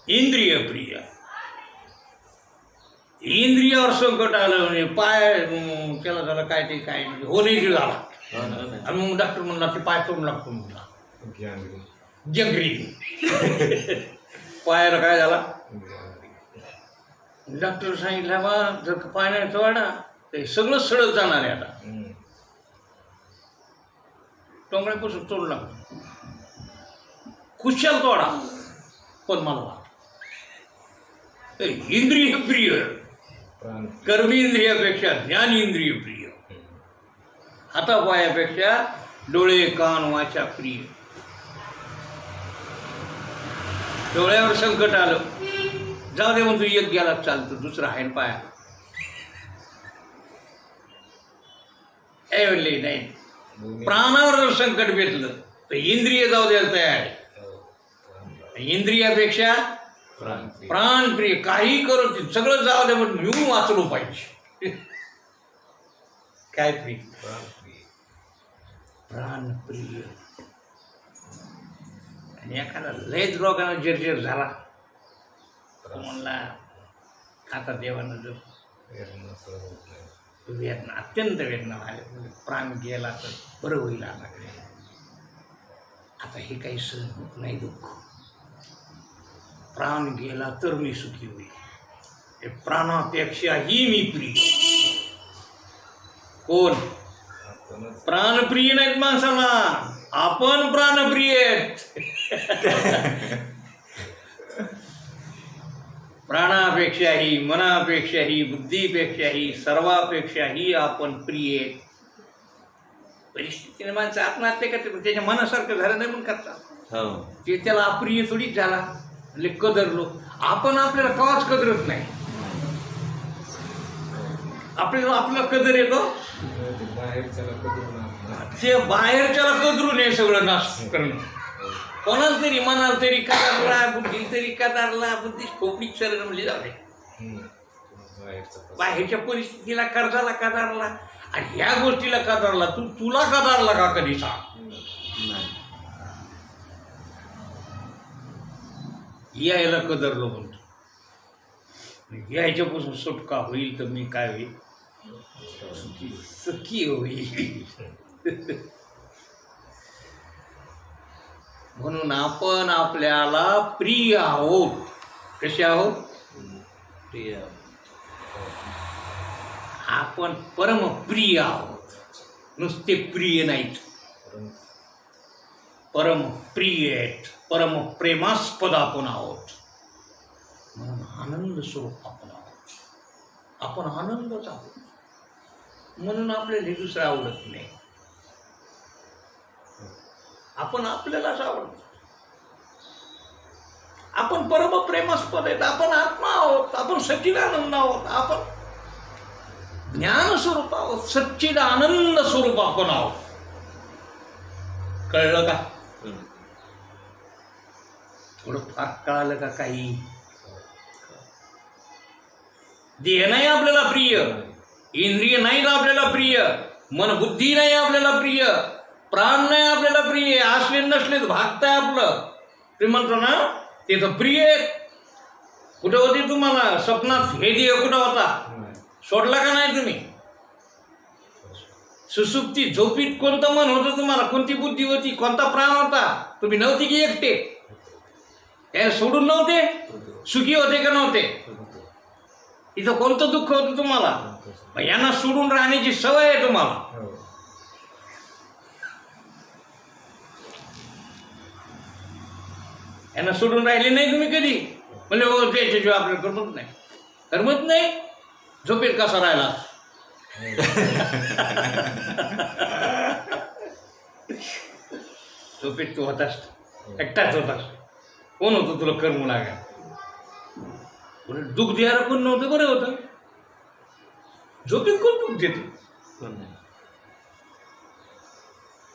इंद्रिय प्रिय. इंद्रियावर संकट आलं म्हणजे पाय त्याला झालं काय ते काय हो नाही ते झाला. आणि मग डॉक्टर म्हणला ते पाय तोडून लागतो म्हणला ज्ञानग्री. जंगरी. पायाला काय झाला? ज्ञानग्री. डॉक्टर सांगितलं बा जर का पाय नाही तोडा ते सगळं सडत जाणार आहे. आता हम्म. टोंगळ्यापासून तोडू लागतो. खुशाल तोडा पण मला इंद्रिय प्रिय. प्राण. कर्मी इंद्रियापेक्षा ज्ञान इंद्रिय प्रिय. हातापायापेक्षा डोळे कान वाचा प्रिय. डोळ्यावर संकट आलं जाऊ दे म्हणतो, एक गेला चालतो, दुसरा आहे ना पाया. म्हणले नाही. दोन्ही. प्राणावर जर संकट भेटलं तर इंद्रिय जाऊ द्यायला तयार आहे. हो. प्राण. इंद्रियापेक्षा प्राण प्रिय. प्राणप्रिय. काही करू सगळं जाऊ दे पण मिळून वाचलो पाहिजे. काय प्रिय? प्राण प्रिय. प्राणप्रिय. आणि एखादा लयच रोगानं जर्जर झाला तो म्हणला आता देवानं जर वेदना सहन होत नाही. वेदना अत्यंत वेदना झाल्या, प्राण गेला तर बरं होईल. आता हे काही सहन होत नाही दुःख. प्राण गेला तर मी सुखी होईल. हे प्राणापेक्षाही मी प्रिय. कोण? आपणच. प्राणप्रिय नाहीत माणसाला, आपण प्राणप्रिय आहेत. प्राणापेक्षाही, मनापेक्षाही, बुद्धीपेक्षाही, सर्वापेक्षाही आपण प्रिय आहेत. परिस्थितीने माणसं आत्महत्या करते पण त्याच्या मनासारखं झालं नाही म्हणून करतात. हो ते त्याला अप्रिय थोडीच झाला म्हणजे कदरलो. आपण आपल्याला कवाच कदरत नाही. आपल्याला आपला कदर येतो, ते बाहेरच्याला कधीच नाही. ते बाहेरच्याला कदरून हे सगळं नाश करणं. कोणाला तरी मनाला तरी कदारला, बुद्धीला तरी कदारला, बुद्धी खोपडी सरण म्हणजे जाऊ दे. हम्म. बाहेरचं कसं. बाहेरच्या परिस्थितीला कर्जाला कदारला आणि ह्या गोष्टीला कदारला. तुला कदारला का कधी सांग? नाही यायला कदरलो म्हणतो. यायच्यापासून सुटका होईल तर मी काय होईल? सुखी होईल. म्हणून आपण आपल्याला प्रिय आहोत. कसे आहोत? प्रिय आपण परमप्रिय आहोत. नुसते प्रिय नाहीत, परमप्रिय आहेत. परमप्रेमास्पद आपण आहोत. म्हणून आनंद स्वरूप आपण आहोत. आपण आनंदच आहोत. म्हणून आपल्याला हे दुसरं आवडत नाही. आपण आपल्यालाच आवडतो. आपण परमप्रेमास्पद आहेत. आपण आत्मा आहोत. आपण सच्चिदानंद आहोत. आपण ज्ञान स्वरूप आहोत. सच्चिदानंद स्वरूप आपण आहोत. कळलं का? थोडं फार कळालं का? काही देह नाही आपल्याला प्रिय, इंद्रिय नाहीत आपल्याला प्रिय, मन बुद्धी नाही आपल्याला प्रिय, प्राण नाही आपल्याला प्रिय, असले नसले भागताय आपलं. तुम्ही म्हणतो ना ते तर प्रिय आहे. कुठं होती तुम्हाला स्वप्नात हे देह कुठं होता? सोडला का नाही तुम्ही? सुसुप्ती झोपीत कोणतं मन होतं तुम्हाला? कोणती बुद्धी होती? कोणता प्राण होता? तुम्ही नव्हते की एकटे? याला सोडून नव्हते? सुखी होते का नव्हते? इथं कोणतं दुःख होतं तुम्हाला? मग यांना सोडून राहण्याची सवय आहे तुम्हाला. यांना सोडून राहिले नाही तुम्ही कधी? म्हणजे हो त्याच्याशिवाय आपल्याला करमत नाही. करमत नाही झोपेत कसा राहिला? झोपेत तू होतास, एकटाच होतास. कोण होतं तुला करमू लागा? दुःख द्यायला कोण नव्हतं. बरं होतं झोपेत कोण दुःख देते? कोण नाही.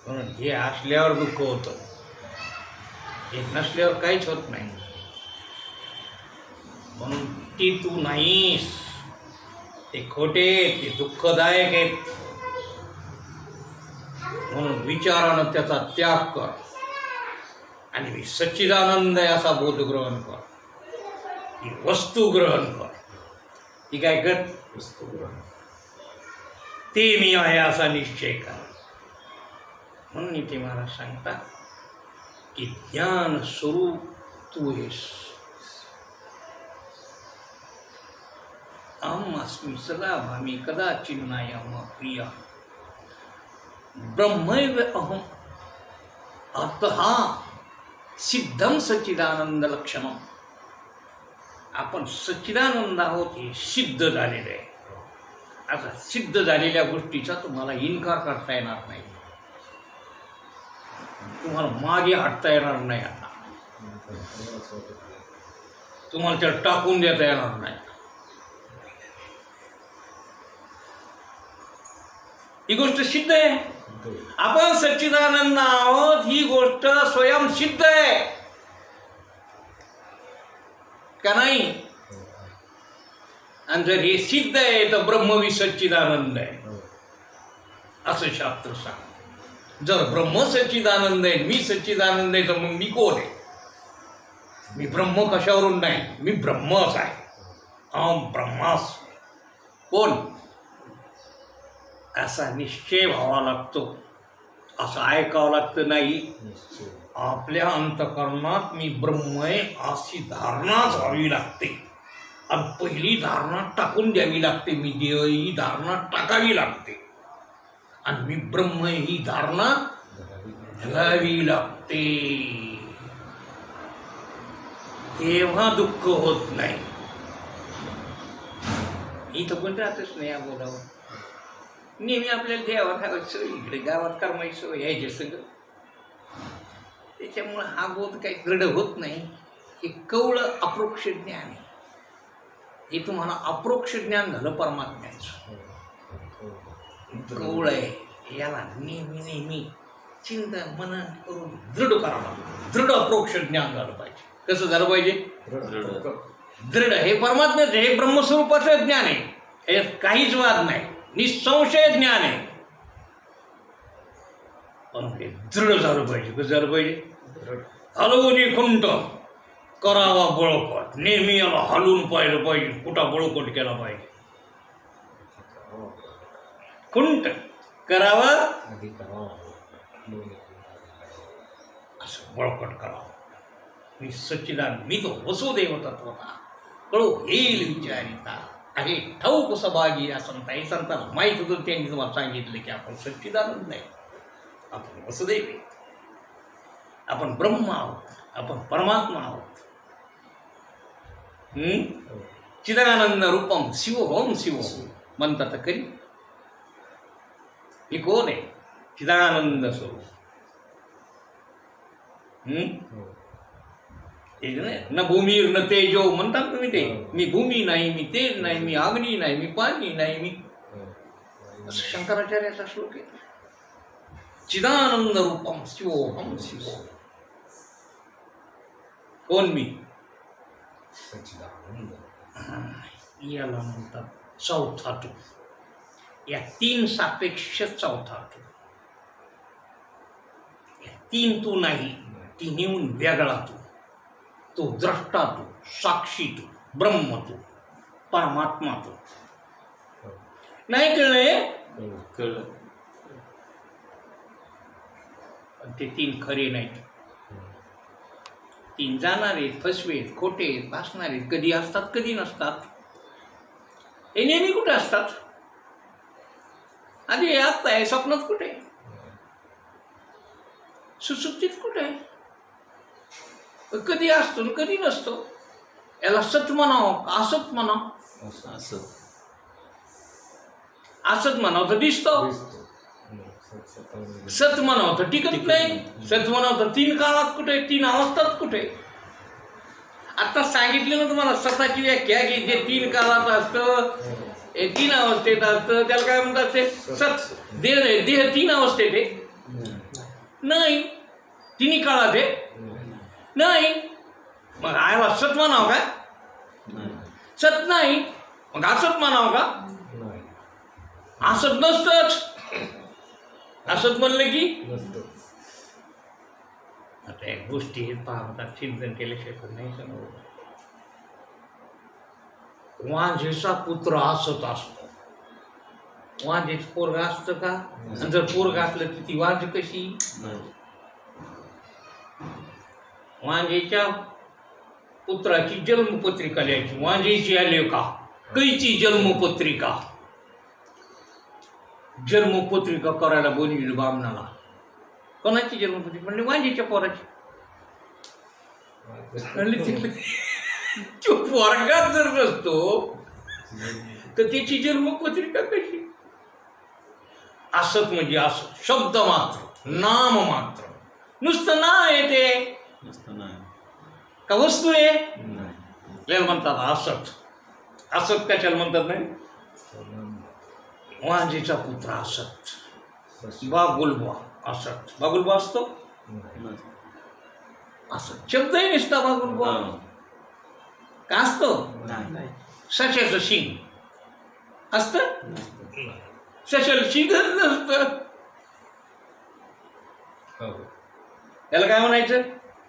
म्हणून हे असल्यावर दुःख होतं, हे नसल्यावर काहीच होत नाही. म्हणून ती तू नाहीस, ते खोटे, ते दुःखदायक आहेत. म्हणून विचारानं त्याचा त्याग कर आणि मी सच्चिदानंद आहे असा बोध ग्रहण कर. ही वस्तू ग्रहण कर. ती काय कर? वस्तू ग्रहण. ते मी आहे असा निश्चय कर. म्हणून इथे मला सांगतात की ज्ञान स्वरूप तू आहेस. अहम अस्मि सदा भामी कदाचिन्नायम प्रिया ब्रह्मैव अहम अतः सिद्धम सच्चिदानंद लक्षणम. आपण सच्चिदानंद आहोत हे सिद्ध झालेलं आहे. आता सिद्ध झालेल्या गोष्टीचा तुम्हाला इन्कार करता येणार नाही, तुम्हाला मागे हटता येणार नाही. आता तुम्हाला त्याला टाकून देता येणार नाही. ही गोष्ट सिद्ध आहे. आपण सच्चिदानंद आहोत ही गोष्ट स्वयं सिद्ध आहे का नाही? आणि जर हे सिद्ध आहे तर ब्रह्म सच्चिदानंद आहे असं शास्त्र सांग. जर ब्रह्म सच्चिदानंद आहे, मी सच्चिदानंद आहे, तर मग मी कोण आहे? मी ब्रह्म कशावरून नाही, मी ब्रह्मच आहे. अहम ब्रह्मास्मि. कोण? असा निश्चय व्हावा लागतो, असं ऐकावं लागतं नाही. आपल्या अंतःकरणात मी ब्रह्म आहे अशी धारणाच व्हावी लागते. आणि पहिली धारणा टाकून द्यावी लागते. मी देह ही धारणा टाकावी लागते आणि मी ब्रह्म ही धारणा घ्यावी लागते. तेव्हा दुःख होत नाही. इथं पण राहतच नाही या बोलावर. नेहमी आपल्याला देवात हवायचं, इकडे गावात करमायचं, यायचे सगळं. त्याच्यामुळं हा बोध काही दृढ होत नाही. हे कवळ अप्रोक्ष ज्ञान आहे. हे तुम्हाला अप्रोक्ष ज्ञान झालं परमात्म्याचं. कवळ आहे. याला नेहमी नेहमी चिंतन मनन करून दृढ करावं लागतं. दृढ अप्रोक्ष ज्ञान झालं पाहिजे. कसं झालं पाहिजे? दृढ. हे परमात्म्याचं, हे ब्रह्मस्वरूपाचं ज्ञान आहे. यात काहीच वाद नाही, निसंशय ज्ञान आहे. पण हे दृढ झालं पाहिजे. कसं झालं पाहिजे? हलवून खुंट करावा बळकट. नेहमी याला हलवून पाहिलं पाहिजे. कुठं बळकट केला पाहिजे. खुंट करावा असं बळकट करावं. मी सच्चिदानंद, मी तो वसुदेव तत्वता कळू येईल विचारिता आहे ठाऊक सहभागी या संत. हे संतांना माहीत होतं, त्यांनी तुम्हाला सांगितलं की आपण सच्चिदानंद नाही, आपण वसुदेव आहे, आपण ब्रह्म आहोत, आपण परमात्मा आहोत. चिदानंद रूपम शिवोम शिवोम म्हणतात करी. हे कोण आहे? चिदानंद स्वरूप. न भूमी न तेजो म्हणतात तुम्ही ते. मी भूमी नाही, मी तेज नाही, मी अग्नी नाही, मी पाणी नाही, मी असं शंकराचार्याचा श्लोक आहे. चिदानंद रूपम शिवोहम शिवो. कोण मी? सच्चिदानंद. याला म्हणतात चौथा तू. या तीन सापेक्ष चौथा तू. तीन तू नाही, तिन्हीहून वेगळा तू, तो द्रष्टा तू, साक्षी तू, ब्रह्म तू, परमात्मा तू. नाही कळले? कळलं. पण ते तीन खरे नाहीत. तीन जाणारे, फसवेत, खोटे, भासणारे, कधी असतात कधी नसतात. हे नेहमी कुठे असतात? आधी आत्ता आहे, स्वप्नात कुठे, सुसुप्तीत कुठे, कधी असतो कधी नसतो. याला सत म्हणावं का असत म्हणावं? असं असत म्हणावं तर दिसतो, सत म्हणावं तर टिकत नाही, सत म्हणावं तर तीन काळात कुठे, तीन अवस्थात कुठे. आता सांगितलं ना तुम्हाला सताची व्याख्या की जे तीन काळात असतं, तीन अवस्थेत असतं, त्याला काय म्हणतात ते सत. देह देह तीन अवस्थेत आहे नाही, तिन्ही काळात आहे नाही. मग आयला सत म्हणावं का? सत नाही, मग असत म्हणावं का? असत नसतंच. असत म्हणलं की आता एक गोष्टी हे पाहतात, चिंतन केल्याशिवाय नाही समजत. वांझेचा पुत्र असत असतो. वांझेच पोरगा असतं का? आणि जर पोरगा असलं तर ती वांझ कशी? वांझेच्या पुत्राची जन्मपत्रिका लिहायची. वांझेची आली का? कैची जन्मपत्रिका. जन्मपत्रिका करायला बोलली बामणाला. कोणाची जन्मपत्रिका? म्हणजे वांझेच्या पोराची. तो पोरगाच जर नसतो तर त्याची जन्मपत्रिका कशी? असत म्हणजे असत, शब्द मात्र, नाम मात्र, नुसतं नाव आहे ते का वस्तू आहे? याला म्हणतात असत. असत कशाला म्हणतात नाही? वांझेचा पुत्र असत, बागुलबा असत. बागुलबा असतो असत शब्दही नसता. बागुलबा का असतो? सशाचं शिंग असतं, सशाला शिंगच नसतं. याला काय म्हणायचं?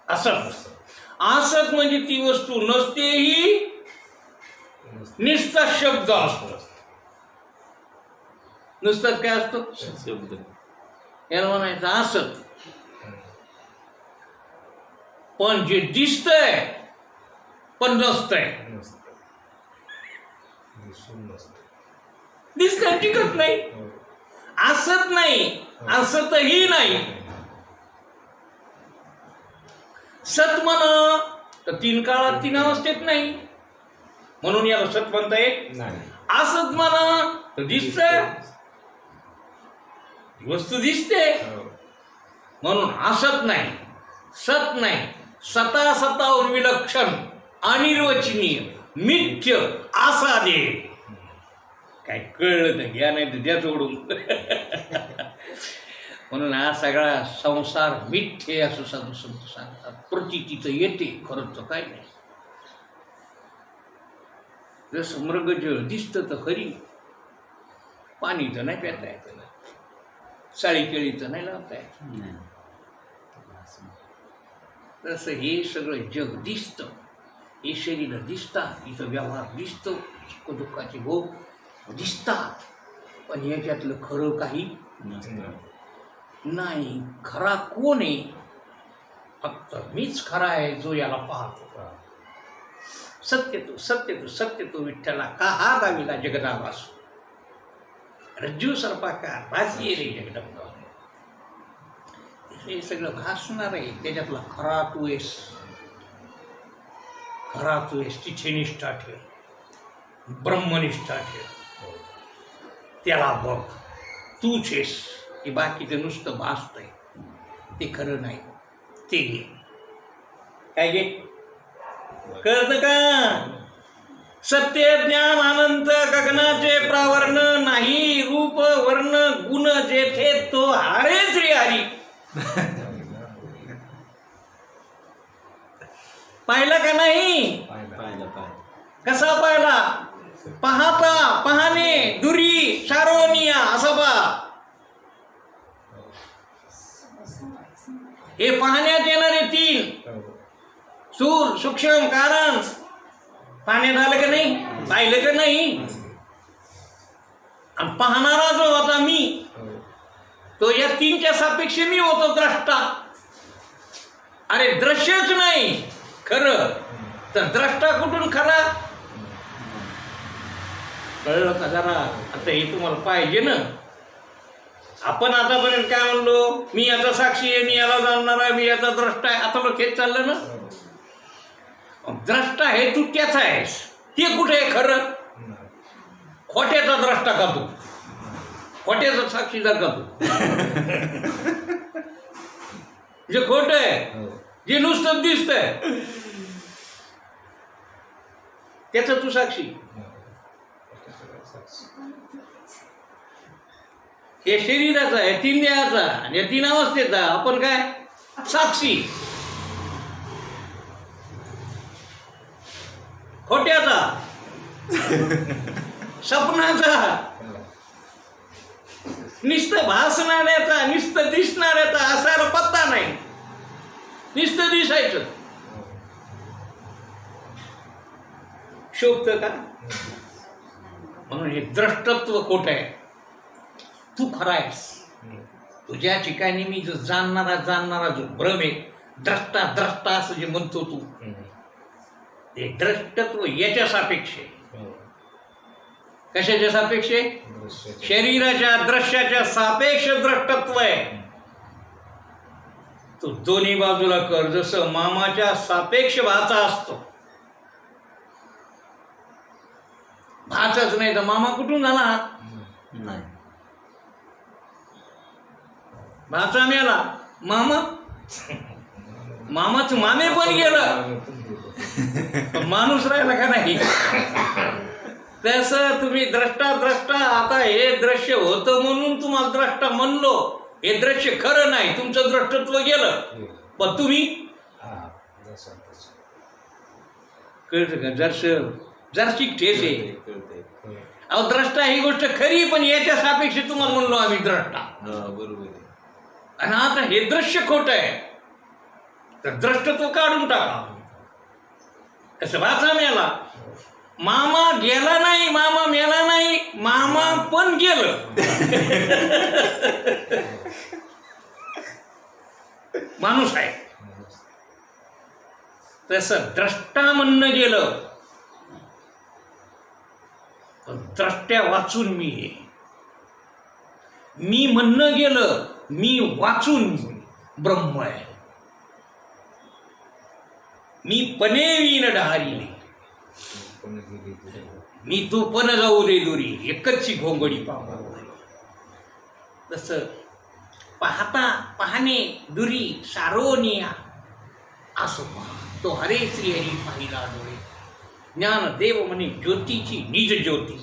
असत. असत म्हणजे ती वस्तू नसतेही, निस्ता शब्द असतो. नुसताच काय असतो? शब्द. याला म्हणायचं असत. पण जे दिसतंय पण नसतंय, दिसतंय टिकत नाही. असत नाही, असतही नाही. सत म्हणा तर तीन काळात तीन अवस्थेत नाही, म्हणून याला सत म्हणता येत नाही. असत म्हणा तर दिसतंय, वस्तू दिसते म्हणून असत नाही, सत नाही. सता सतावर विलक्षण, अनिर्वचनीय, मिथ्य असा दे. काय कळलं तर घ्या, नाही तर द्या सोडून. म्हणून हा सगळा संसार मिथ्य असं साधू संत सांगतात. प्रतीतीचं येते, खरंच तर काय नाही. जसं मृगजळ दिसतं तर खरी, पाणी तर नाही प्याता येत, साळी केळी तर नाही लावता येत. तसं हे सगळं जग दिसतं, हे शरीर दिसतात, इथं व्यवहार दिसतो, सुखदुःखाचे भोग दिसतात, पण याच्यातलं खरं काही नाही. खरा कोण आहे? फक्त मीच खरा आहे जो याला पाहतो. सत्य तो, सत्य तो, सत्य तो विठ्ठला का हा दाविला जगदावास. रज्जू सर्पाकार भासी रे जगदंबा. हे सगळं भासणार आहे, त्याच्यातला खरा तू आहेस. खरा तू आहेस, तिथे निष्ठा ठेव, ब्रह्मनिष्ठा ठेव, त्याला बघ, तूच आहेस. हे बाकीचं नुसतं भासतंय, ते खरं नाही. ते घे. काय घे? कळतं का? सत्य ज्ञान अनंत गगनाचे प्रावरण नाही. रूप वर्ण गुण जेथे तो हारे श्री हरी. पाहिलं का नाही? कसा पाहिला? पाहता पाहणे दुरी सारोनिया असा पहा. हे पाहण्यात येणारे तीन हो. सूर सूक्ष्म कारण पाहण्यात आलं का नाही, पाहिलं का नाही. आणि पाहणारा जो होता मी, हो. तो या तीनच्या सापेक्ष मी होतो द्रष्टा. अरे दृश्यच नाही खरं, तर द्रष्टा कुठून खरा. कळलं का जरा. आता हे तुम्हाला पाहिजे ना. आपण आतापर्यंत काय म्हणलो, मी याचा साक्षी आहे, मी याला जाणणार आहे, मी याचा द्रष्टा आहे. आता लोक हेच चाललं ना. द्रष्टा आहे तू त्याचा आहेस, ते कुठे आहे खरं. खोट्याचा द्रष्टा का तू, खोट्याचा साक्षीदार का तू. जे खोट आहे, हो. जे नुसतं दिसतंय त्याचा तू साक्षी. हे शरीराचा आहे, तीन देहाचा आणि या तीन अवस्थेचा आपण काय साक्षी. खोट्याचा, स्वप्नाचा, नुसतं भासणाऱ्याचा, नुसतं दिसणाऱ्याचा असा पत्ता नाही. नुसतं दिसायचं शोभतं का. म्हणून हे द्रष्टत्व खोट आहे. तू खरा आहेस. तुझ्या ठिकाणी मी जो जाणणारा जो भ्रम आहे, द्रष्टा द्रष्टा असं जे म्हणतो तू, ते द्रष्टत्व याच्या सापेक्ष आहे. कशाच्या सापेक्ष आहे. शरीराच्या दृश्याच्या सापेक्ष द्रष्टत्व आहे. तो दोन्ही बाजूला कर. जसं मामाच्या सापेक्ष भाचा असतो. भाचाच नाही तर मामा कुठून झाला. नाही. भाचा मेला, मामा मामाच मामे पण गेलं, माणूस राहिला का नाही. तसं तुम्ही द्रष्टा द्रष्टा, आता हे दृश्य होतं म्हणून तुम्हाला द्रष्टा म्हणलो. हे दृश्य खरं नाही, तुमचं द्रष्टत्व गेलं. पण तुम्ही कळतं का. जरशी ठेस आहे. कळतंय. अहो द्रष्टा ही गोष्ट खरी, पण याच्या सापेक्ष तुम्हाला म्हणलो आम्ही द्रष्टा. बरोबर आहे. आणि आता हे दृश्य खोट आहे, तर द्रष्टत्व काढून टाका. कसं भाचा मेला, मामा गेला नाही, मामा मेला नाही, मामा पण गेलं. माणूस आहे. तसं द्रष्टा म्हणणं गेलं, पण द्रष्ट्या वाचून मी आहे. मी म्हणणं गेलं, मी वाचून ब्रह्म आहे. मी पणे विन ढारीने, मी तू पण जाऊ दे दुरी, एकची घोंगडी पाहू. तसं पाहणे दुरी सारोनिया, असो तो हरे श्री हरी पाहिला डोळे. ज्ञान देव म्हणे ज्योतीची निज ज्योती.